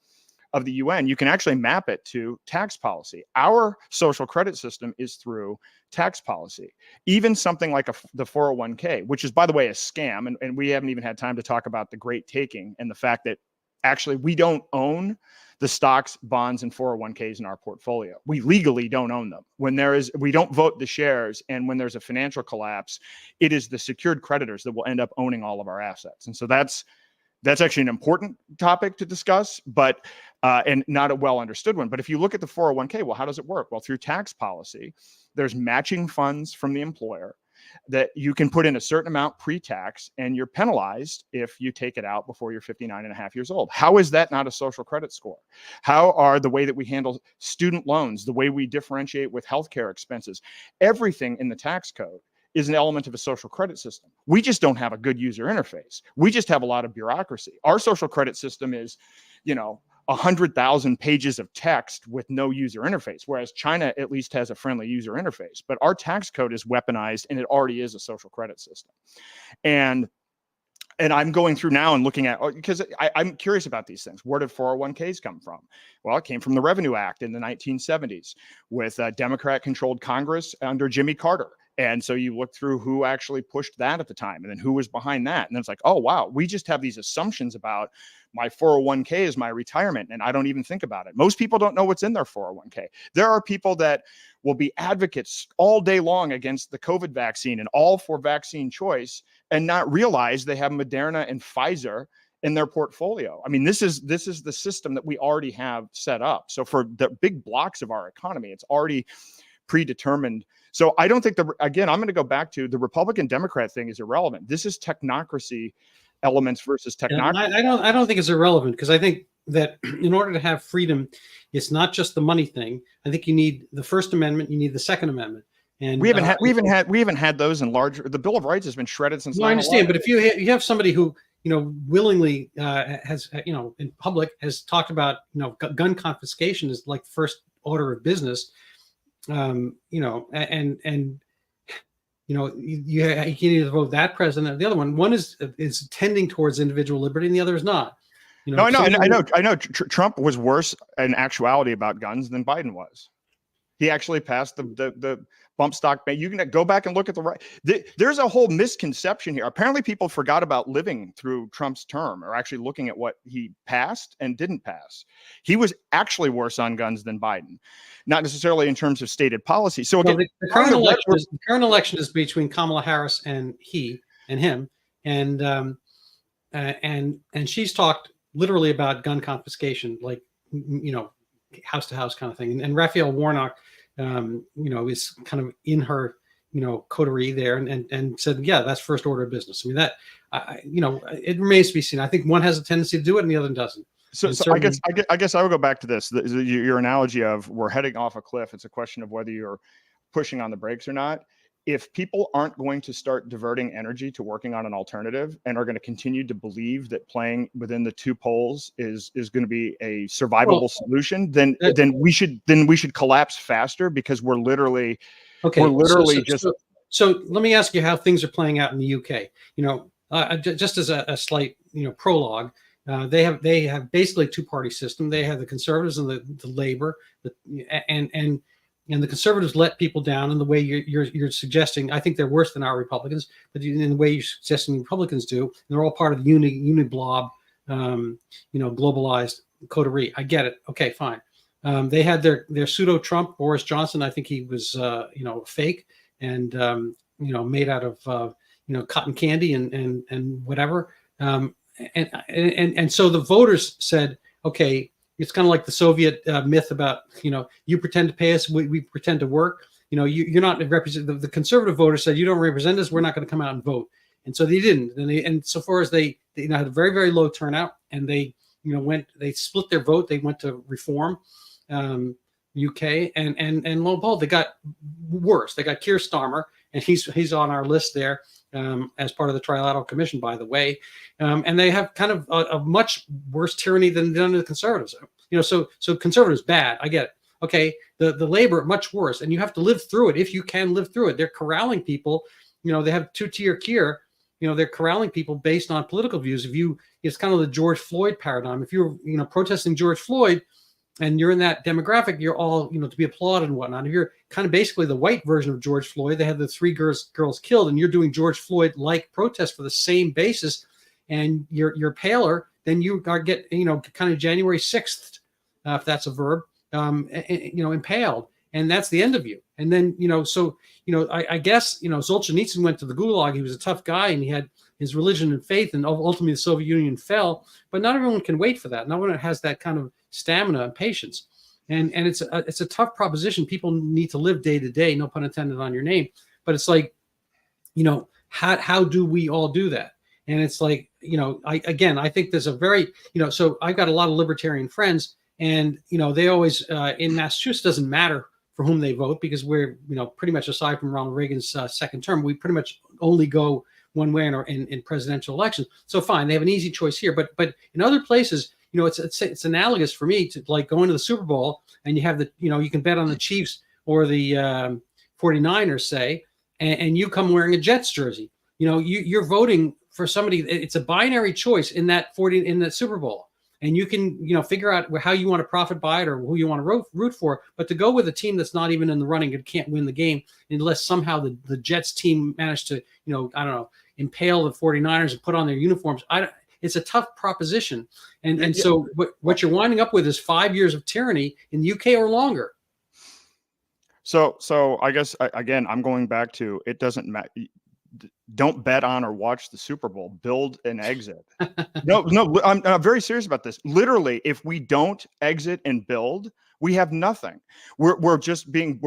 of the UN, you can actually map it to tax policy. Our social credit system is through tax policy. Even something like the 401k, which is, by the way, a scam. And we haven't even had time to talk about the great taking and the fact that actually we don't own the stocks, bonds, and 401ks in our portfolio. We legally don't own them. We don't vote the shares. And when there's a financial collapse, it is the secured creditors that will end up owning all of our assets. And so that's actually an important topic to discuss, but and not a well understood one. But if you look at the 401k, well, how does it work? Well, through tax policy, there's matching funds from the employer that you can put in a certain amount pre-tax, and you're penalized if you take it out before you're 59 and a half years old. How is that not a social credit score? How are the way that we handle student loans, the way we differentiate with healthcare expenses, everything in the tax code is an element of a social credit system. We just don't have a good user interface. We just have a lot of bureaucracy. Our social credit system is, 100,000 pages of text with no user interface, whereas China at least has a friendly user interface. But our tax code is weaponized, and it already is a social credit system. And I'm going through now and looking at, because I'm curious about these things. Where did 401ks come from? Well, it came from the Revenue Act in the 1970s with a Democrat-controlled Congress under Jimmy Carter. And so you look through who actually pushed that at the time, and then who was behind that. And then it's like, oh, wow, we just have these assumptions about my 401k is my retirement, and I don't even think about it. Most people don't know what's in their 401k. There are people that will be advocates all day long against the COVID vaccine and all for vaccine choice and not realize they have Moderna and Pfizer in their portfolio. I mean, this is the system that we already have set up. So for the big blocks of our economy, it's already predetermined. So I don't think again, I'm going to go back to the Republican Democrat thing is irrelevant. This is technocracy elements versus technocracy. I don't think it's irrelevant, because I think that in order to have freedom, it's not just the money thing. I think you need the First Amendment, you need the Second Amendment. And we haven't had those in large. The Bill of Rights has been shredded since. No, I understand, but if you have somebody who willingly has in public has talked about gun confiscation is like the first order of business, and you can either vote that president or the other one. One is tending towards individual liberty, and the other is not. I know. Trump was worse in actuality about guns than Biden was. He actually passed the bump stock ban. You can go back and look at there's a whole misconception here. Apparently people forgot about living through Trump's term, or actually looking at what he passed and didn't pass. He was actually worse on guns than Biden, not necessarily in terms of stated policy. So again, the current election is between Kamala Harris and him. And she's talked literally about gun confiscation, like, house to house kind of thing. And Raphael Warnock, is kind of in her, coterie there, and said, yeah, that's first order of business. I mean, that, it remains to be seen. I think one has a tendency to do it and the other doesn't. So I guess I would go back to this. Your analogy of we're heading off a cliff. It's a question of whether you're pushing on the brakes or not. If people aren't going to start diverting energy to working on an alternative and are going to continue to believe that playing within the two poles is going to be a survivable solution, then we should collapse faster, because we're literally So let me ask you how things are playing out in the UK. Just as a slight prologue. They have basically a two-party system. They have the Conservatives and the Labour, and the Conservatives let people down in the way you're suggesting. I think they're worse than our Republicans, but in the way you're suggesting Republicans do. And they're all part of the uniblob, globalized coterie. I get it. Okay, fine. They had their pseudo-Trump, Boris Johnson. I think he was, fake and, made out of, cotton candy and whatever. And so the voters said, okay, it's kind of like the Soviet myth about, you pretend to pay us, we pretend to work. You're not represent. The conservative voters said, you don't represent us, we're not going to come out and vote. And so they didn't. And so far as they had a very, very low turnout, and they split their vote. They went to Reform UK, and lo and behold, they got worse. They got Keir Starmer, and he's on our list there as part of the Trilateral Commission, by the way. And they have kind of a much worse tyranny than the Conservatives. So Conservatives bad. I get it. Okay, the Labor much worse, and you have to live through it if you can live through it. They're corralling people. They have two-tier Keir, they're corralling people based on political views. It's kind of the George Floyd paradigm. If you're, protesting George Floyd and you're in that demographic, you're all, to be applauded and whatnot. If you're kind of basically the white version of George Floyd, they had the 3 girls killed, and you're doing George Floyd-like protests for the same basis, and you're paler, then you are kind of January 6th, if that's a verb, impaled. And that's the end of you. And then, I guess, Solzhenitsyn went to the Gulag. He was a tough guy, and he had his religion and faith, and ultimately the Soviet Union fell. But not everyone can wait for that. No one has that kind of stamina and patience. And it's a tough proposition. People need to live day to day, no pun intended on your name. But it's like, how do we all do that? And it's like, I think there's a very, so I've got a lot of libertarian friends, and, they always, in Massachusetts, doesn't matter for whom they vote, because we're, pretty much, aside from Ronald Reagan's second term, we pretty much only go one way in presidential elections. So fine, they have an easy choice here. But in other places, it's analogous for me to like going to the Super Bowl, and you have the, you can bet on the Chiefs or the 49ers, say, and you come wearing a Jets jersey. You're voting for somebody. It's a binary choice in that Super Bowl. And you can, figure out how you want to profit by it or who you want to root for. But to go with a team that's not even in the running and can't win the game unless somehow the Jets team managed to, impale the 49ers and put on their uniforms, it's a tough proposition. And so what you're winding up with is 5 years of tyranny in the UK or longer. So I guess, again, I'm going back to, it doesn't matter. Don't bet on or watch the Super Bowl. Build an exit. No, I'm very serious about this. Literally, if we don't exit and build, we have nothing. We're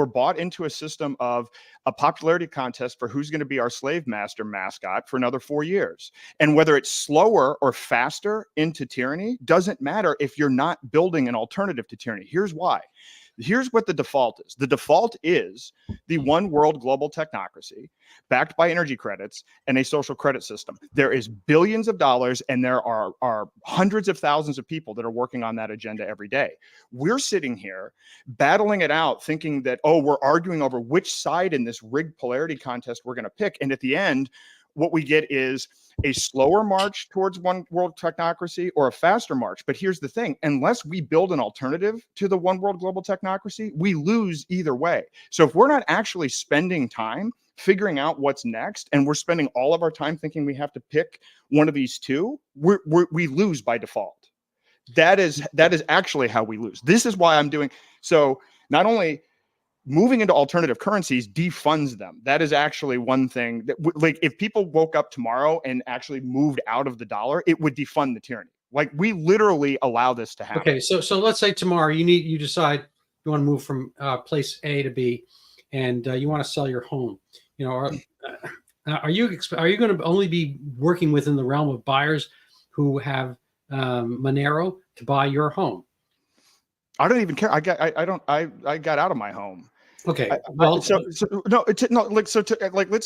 bought into a system of a popularity contest for who's going to be our slave master mascot for another 4 years. And whether it's slower or faster into tyranny doesn't matter if you're not building an alternative to tyranny. Here's why. Here's what the default is. The default is the one world global technocracy backed by energy credits and a social credit system. There is billions of dollars, and there are hundreds of thousands of people that are working on that agenda every day. We're sitting here battling it out, thinking that, we're arguing over which side in this rigged polarity contest we're going to pick. And at the end, what we get is a slower march towards one world technocracy or a faster march. But here's the thing, unless we build an alternative to the one world global technocracy, we lose either way. So if we're not actually spending time figuring out what's next, and we're spending all of our time thinking we have to pick one of these two, we lose by default. That is actually how we lose. This is why I'm doing so. Not only moving into alternative currencies defunds them. That is actually one thing that, like, if people woke up tomorrow and actually moved out of the dollar, it would defund the tyranny. Like, we literally allow this to happen. Okay, so let's say tomorrow you decide you want to move from place A to B, and you want to sell your home. Are you going to only be working within the realm of buyers who have Monero to buy your home? I don't even care. I got out of my home. Okay. Let's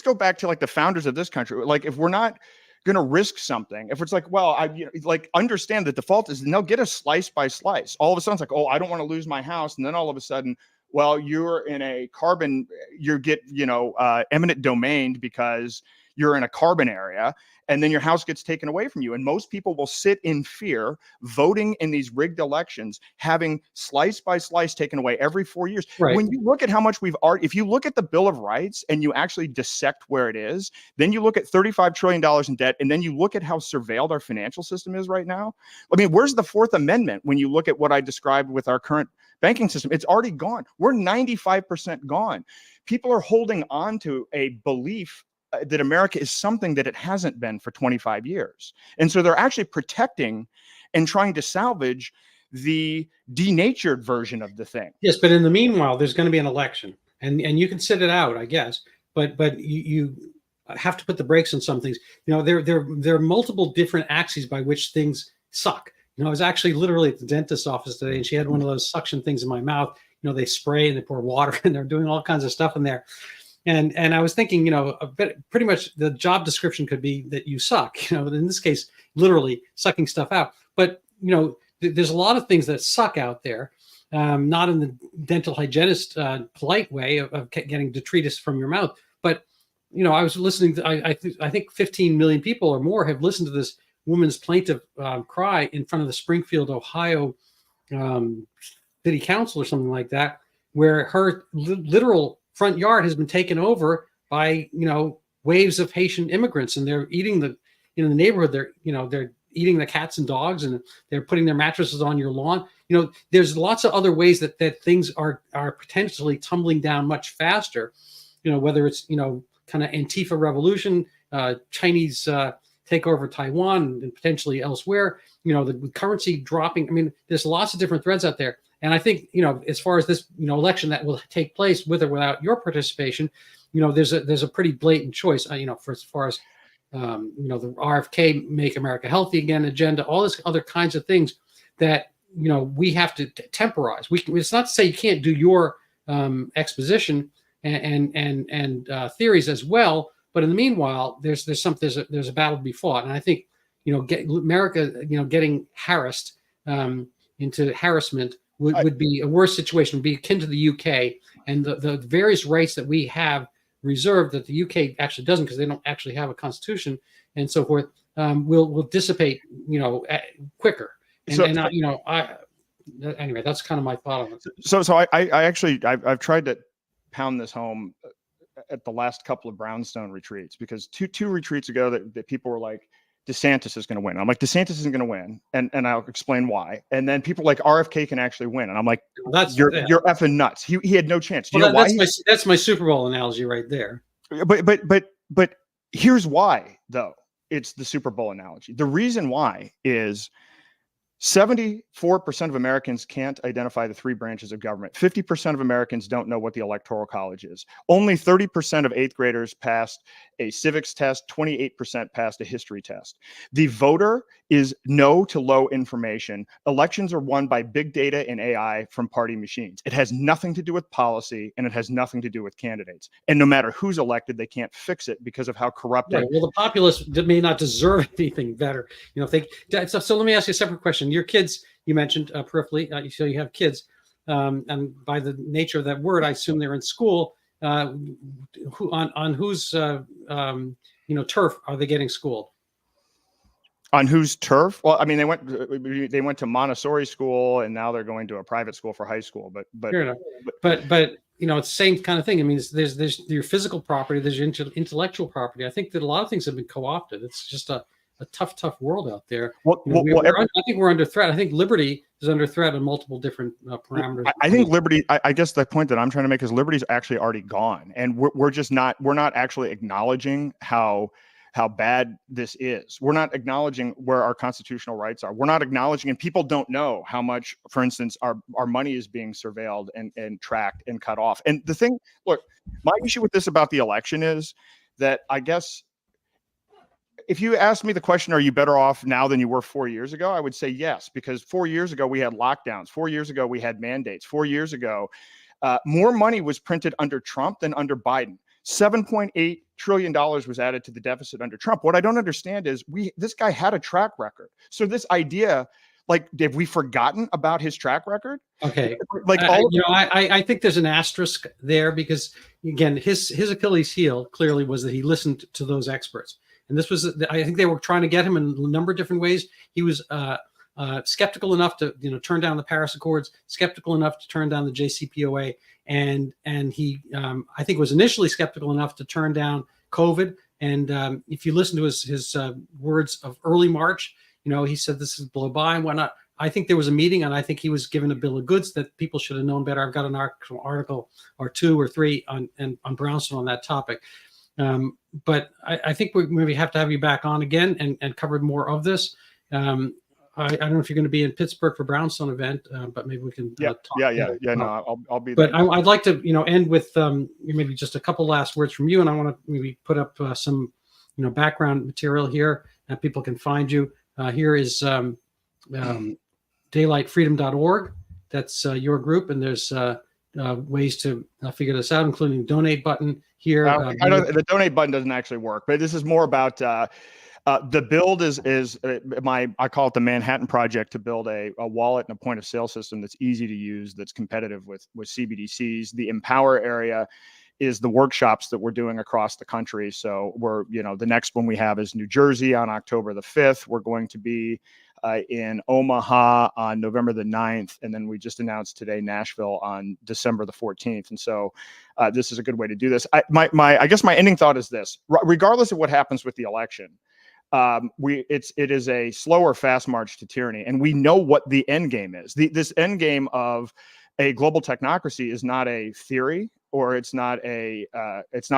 go back to like the founders of this country. Like, if we're not going to risk something, if it's like, understand the default is they'll get us slice by slice. All of a sudden it's like, I don't want to lose my house. And then all of a sudden, you're in a carbon, eminent domain because you're in a carbon area, and then your house gets taken away from you. And most people will sit in fear, voting in these rigged elections, having slice by slice taken away every 4 years. Right. When you look at how much if you look at the Bill of Rights and you actually dissect where it is, then you look at $35 trillion in debt, and then you look at how surveilled our financial system is right now. I mean, where's the Fourth Amendment when you look at what I described with our current banking system? It's already gone. We're 95% gone. People are holding on to a belief that America is something that it hasn't been for 25 years. And so they're actually protecting and trying to salvage the denatured version of the thing. Yes, but in the meanwhile, there's going to be an election, and you can sit it out, I guess, but you have to put the brakes on some things. There are multiple different axes by which things suck. I was actually literally at the dentist's office today, and she had one of those suction things in my mouth. They spray and they pour water, and they're doing all kinds of stuff in there. And I was thinking, pretty much the job description could be that you suck, in this case, literally sucking stuff out. But, there's a lot of things that suck out there, not in the dental hygienist polite way of getting detritus from your mouth, but I was listening to, I think 15 million people or more have listened to this woman's plaintive cry in front of the Springfield, Ohio city council or something like that, where her literal front yard has been taken over by, waves of Haitian immigrants, and they're eating in the neighborhood. They're eating the cats and dogs, and they're putting their mattresses on your lawn. There's lots of other ways that things are potentially tumbling down much faster. Whether it's, kind of Antifa revolution, Chinese take over Taiwan and potentially elsewhere, the currency dropping. I mean, there's lots of different threads out there. And I think, as far as this, election that will take place with or without your participation, there's a pretty blatant choice, for as far as, the RFK, Make America Healthy Again agenda, all this other kinds of things that, we have to temporize. It's not to say you can't do your exposition and theories as well, but in the meanwhile, there's a battle to be fought, and I think America getting harassed into harassment would be a worse situation, would be akin to the UK, and the various rights that we have reserved that the UK actually doesn't, because they don't actually have a constitution and so forth, will dissipate quicker. Anyway, that's kind of my thought on it. So I actually I've tried to pound this home at the last couple of brownstone retreats, because two retreats ago that people were like, DeSantis is going to win. I'm like, DeSantis isn't going to win, and I'll explain why. And then people are like, RFK can actually win, and I'm like, you're effing nuts. He had no chance. Do you know why? That's my Super Bowl analogy right there. But here's why, though. It's the Super Bowl analogy. The reason why is 74% of Americans can't identify the three branches of government. 50% of Americans don't know what the Electoral College is. Only 30% of eighth graders passed a civics test. 28% passed a history test. The voter is no to low information. Elections are won by big data and AI from party machines. It has nothing to do with policy, and it has nothing to do with candidates. And no matter who's elected, they can't fix it because of how corrupt. Right. Well, the populace may not deserve anything better. So let me ask you a separate question. Your kids, you mentioned peripherally, so you have kids, and by the nature of that word, I assume they're in school. On whose turf are they getting schooled? On whose turf? Well, I mean, they went to Montessori school, and now they're going to a private school for high school. But it's the same kind of thing. I mean, there's your physical property, there's your intellectual property. I think that a lot of things have been co-opted. It's just a tough world out there. I think we're under threat. I think liberty is under threat on multiple different parameters. I think liberty, I guess the point that I'm trying to make is liberty is actually already gone. And we're not actually acknowledging how bad this is. We're not acknowledging where our constitutional rights are. We're not acknowledging, and people don't know how much, for instance, our money is being surveilled and tracked and cut off. And the thing, look, my issue with this about the election is that, I guess, if you asked me the question, are you better off now than you were 4 years ago? I would say yes, because 4 years ago we had lockdowns. 4 years ago we had mandates. 4 years ago, more money was printed under Trump than under Biden. $7.8 trillion was added to the deficit under Trump. What I don't understand is this guy had a track record. So this idea, like, have we forgotten about his track record? Okay. I think there's an asterisk there, because again, his Achilles heel clearly was that he listened to those experts. And this was, I think they were trying to get him in a number of different ways. He was skeptical enough to turn down the Paris Accords, skeptical enough to turn down the JCPOA, and he I think was initially skeptical enough to turn down COVID. And if you listen to his words of early March, he said this is blow by and whatnot. I think there was a meeting, and I think he was given a bill of goods that people should have known better. I've got an article or two or three on Brownstone on that topic. But I think we maybe have to have you back on again and cover more of this. I don't know if you're going to be in Pittsburgh for Brownstone event, but maybe we can talk. No, I'll be there. But I'd like to end with maybe just a couple last words from you, and I want to maybe put up some background material here that people can find you. Here is daylightfreedom.org. That's your group, and there's ways to figure this out, including donate button here. I know the donate button doesn't actually work, but this is more about the build is I call it the Manhattan Project, to build a wallet and a point of sale system that's easy to use, that's competitive with CBDCs. The Empower area is the workshops that we're doing across the country. So we're, the next one we have is New Jersey on October the 5th. We're going to be in Omaha on November the 9th. And then we just announced today Nashville on December the 14th. And so this is a good way to do this. I guess my ending thought is this: regardless of what happens with the election, it is a slow or fast march to tyranny, and we know what the end game is. This end game of a global technocracy is not a theory, or it's not a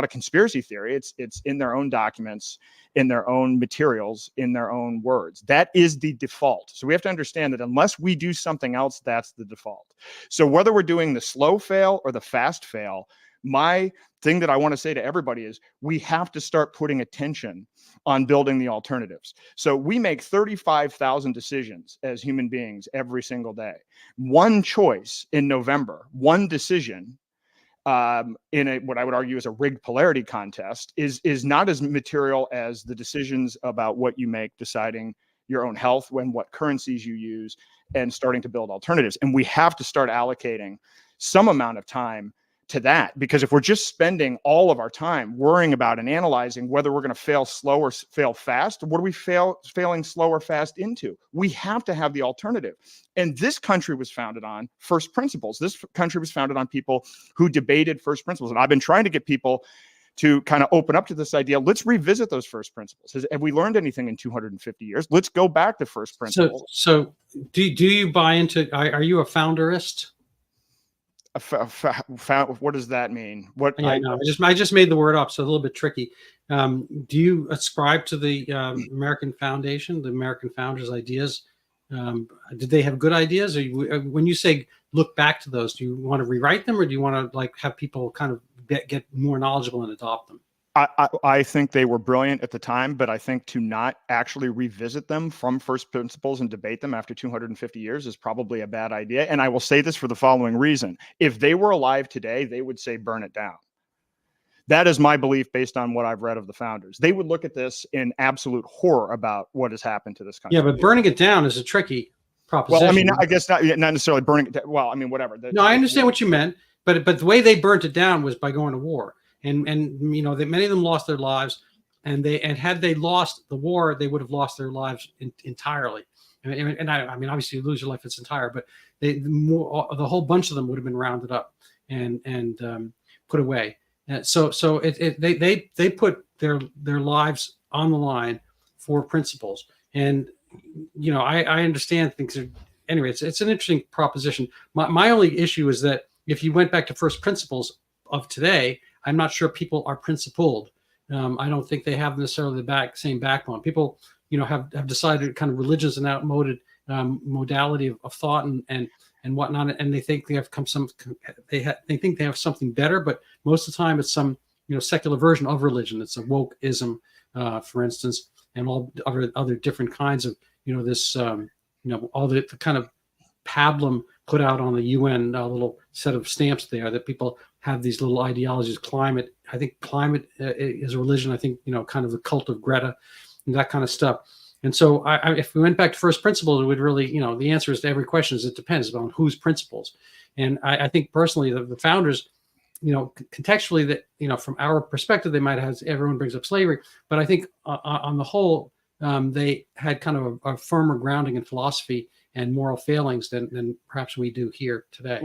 conspiracy theory. It's in their own documents, in their own materials, in their own words. That is the default. So we have to understand that unless we do something else, that's the default. So whether we're doing the slow fail or the fast fail, my thing that I want to say to everybody is we have to start putting attention on building the alternatives. So we make 35,000 decisions as human beings every single day. One choice in November, one decision in what I would argue is a rigged polarity contest is not as material as the decisions about what you make, deciding your own health, what currencies you use, and starting to build alternatives. And we have to start allocating some amount of time to that, because if we're just spending all of our time worrying about and analyzing whether we're going to fail slow or fail fast, what are we failing slow or fast into? We have to have the alternative. And this country was founded on first principles. This country was founded on people who debated first principles. And I've been trying to get people to kind of open up to this idea. Let's revisit those first principles. Have we learned anything in 250 years? Let's go back to first principles. So do you buy into, are you a founderist? What does that mean? I just made the word up, so a little bit tricky. Do you ascribe to the American Foundation, the American founders' ideas? Did they have good ideas? Or when you say look back to those, do you want to rewrite them, or do you want to have people kind of get more knowledgeable and adopt them? I think they were brilliant at the time, but I think to not actually revisit them from first principles and debate them after 250 years is probably a bad idea. And I will say this for the following reason. If they were alive today, they would say, burn it down. That is my belief based on what I've read of the founders. They would look at this in absolute horror about what has happened to this country. Yeah, but burning it down is a tricky proposition. Well, I mean, I guess not necessarily burning it down. Well, I mean, whatever. No, I understand what you meant, but the way they burnt it down was by going to war. And many of them lost their lives, and had they lost the war, they would have lost their lives entirely. And I mean, obviously, you lose your life, it's entire, but the whole bunch of them would have been rounded up and put away. So they put their lives on the line for principles. And I understand things are, anyway. It's an interesting proposition. My only issue is that if you went back to first principles of today, I'm not sure people are principled. I don't think they have necessarily the same backbone. People, have decided kind of religion's an outmoded modality of thought and whatnot, and they think they have they think they have something better. But most of the time, it's some secular version of religion. It's a wokeism, for instance, and all other different kinds of this all the kind of pablum put out on the UN little set of stamps there that people have these little ideologies. Climate, I think climate is a religion. I think, kind of the cult of Greta and that kind of stuff. And so if we went back to first principles, it would really, the answers to every question is it depends on whose principles. And I think personally the founders, contextually that, from our perspective, they might have, everyone brings up slavery, but I think on the whole, they had kind of a firmer grounding in philosophy and moral failings than perhaps we do here today.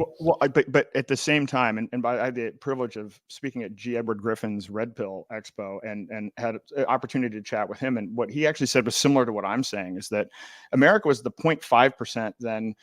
But at the same time, I had the privilege of speaking at G. Edward Griffin's Red Pill Expo and had an opportunity to chat with him. And what he actually said was similar to what I'm saying, is that America was the 0.5%, then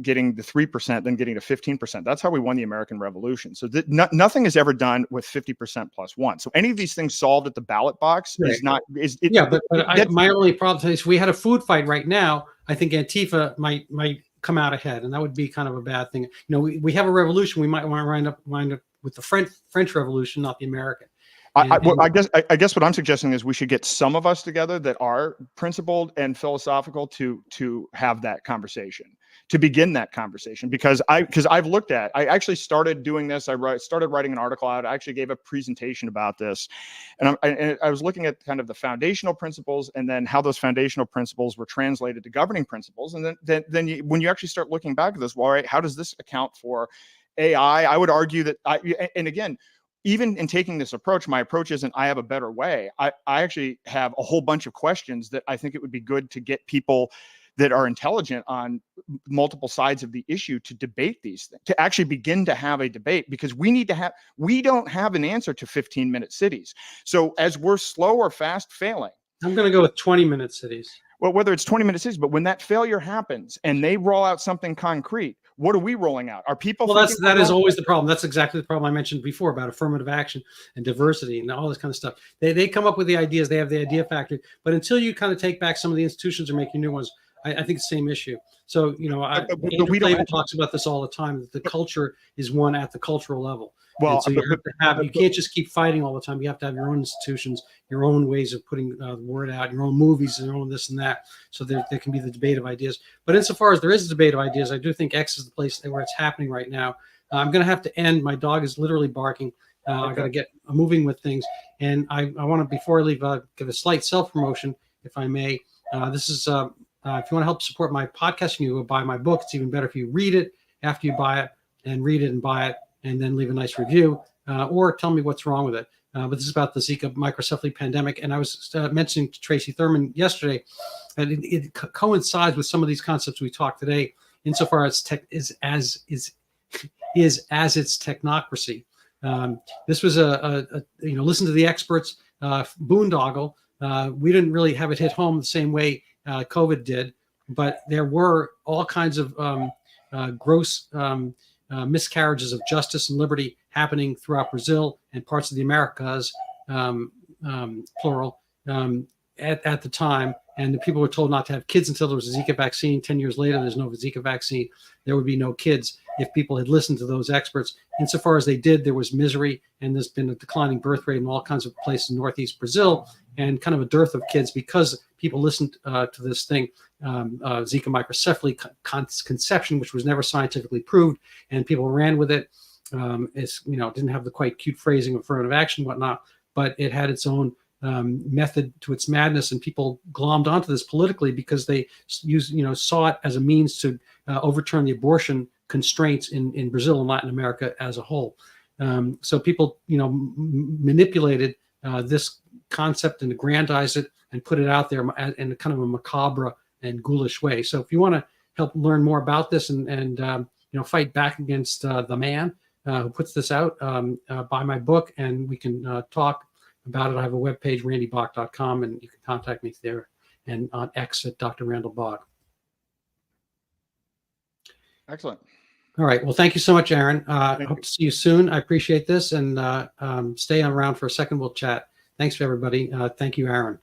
getting the 3%, then getting to 15%. That's how we won the American Revolution. So nothing is ever done with 50% plus one. So any of these things solved at the ballot box is not. My only problem is we had a food fight right now. I think Antifa might come out ahead, and that would be kind of a bad thing. We have a revolution. We might want to wind up with the French Revolution, not the American. I guess what I'm suggesting is we should get some of us together that are principled and philosophical to have that conversation, to begin that conversation, because I've looked at, I actually started doing this. I started writing an article out. I actually gave a presentation about this, and I was looking at kind of the foundational principles and then how those foundational principles were translated to governing principles. And then when you actually start looking back at this, well, right, how does this account for AI? I would argue that, and again, even in taking this approach, my approach isn't I have a better way. I actually have a whole bunch of questions that I think it would be good to get people that are intelligent on multiple sides of the issue to debate these things, to actually begin to have a debate, because we don't have an answer to 15-minute cities. So as we're slow or fast failing, I'm going to go with 20-minute cities. Well, whether it's 20-minute cities, but when that failure happens and they roll out something concrete, what are we rolling out? Are people? Well, that is always the problem. That's exactly the problem I mentioned before about affirmative action and diversity and all this kind of stuff. They come up with the ideas. They have the idea factory, but until you kind of take back some of the institutions or make new ones, I think it's the same issue. So, Andrew Klavan talks about this all the time, that the culture is won at the cultural level. Well, so you can't just keep fighting all the time. You have to have your own institutions, your own ways of putting the word out, your own movies, your own this and that. So there can be the debate of ideas. But insofar as there is a debate of ideas, I do think X is the place where it's happening right now. I'm going to have to end. My dog is literally barking. I got to get moving with things. And I want to, before I leave, give a slight self-promotion, if I may. This is... if you want to help support my podcasting, you go buy my book. It's even better if you read it after you buy it, and read it and buy it, and then leave a nice review, or tell me what's wrong with it. But this is about the Zika microcephaly pandemic. And I was mentioning to Tracy Thurman yesterday that it coincides with some of these concepts we talked today, insofar as as its technocracy. This was listen to the experts, boondoggle. We didn't really have it hit home the same way COVID did, but there were all kinds of gross miscarriages of justice and liberty happening throughout Brazil and parts of the Americas, plural, at the time. And the people were told not to have kids until there was a Zika vaccine. 10 years later, there's no Zika vaccine. There would be no kids if people had listened to those experts. Insofar as they did, there was misery, and there's been a declining birth rate in all kinds of places in Northeast Brazil, and kind of a dearth of kids because people listened to this thing, Zika microcephaly conception, which was never scientifically proved, and people ran with it. Didn't have the quite cute phrasing of affirmative action and whatnot, but it had its own method to its madness, and people glommed onto this politically because they saw it as a means to overturn the abortion constraints in Brazil and Latin America as a whole. So people, manipulated this concept and aggrandized it and put it out there in kind of a macabre and ghoulish way. So if you want to help learn more about this and fight back against the man who puts this out, buy my book and we can talk about it. I have a webpage, randybach.com, and you can contact me there, and on X at Dr. Randall Bach. Excellent. All right. Well, thank you so much, Aaron. I hope to see you soon. I appreciate this, and stay around for a second. We'll chat. Thanks for everybody. Thank you, Aaron.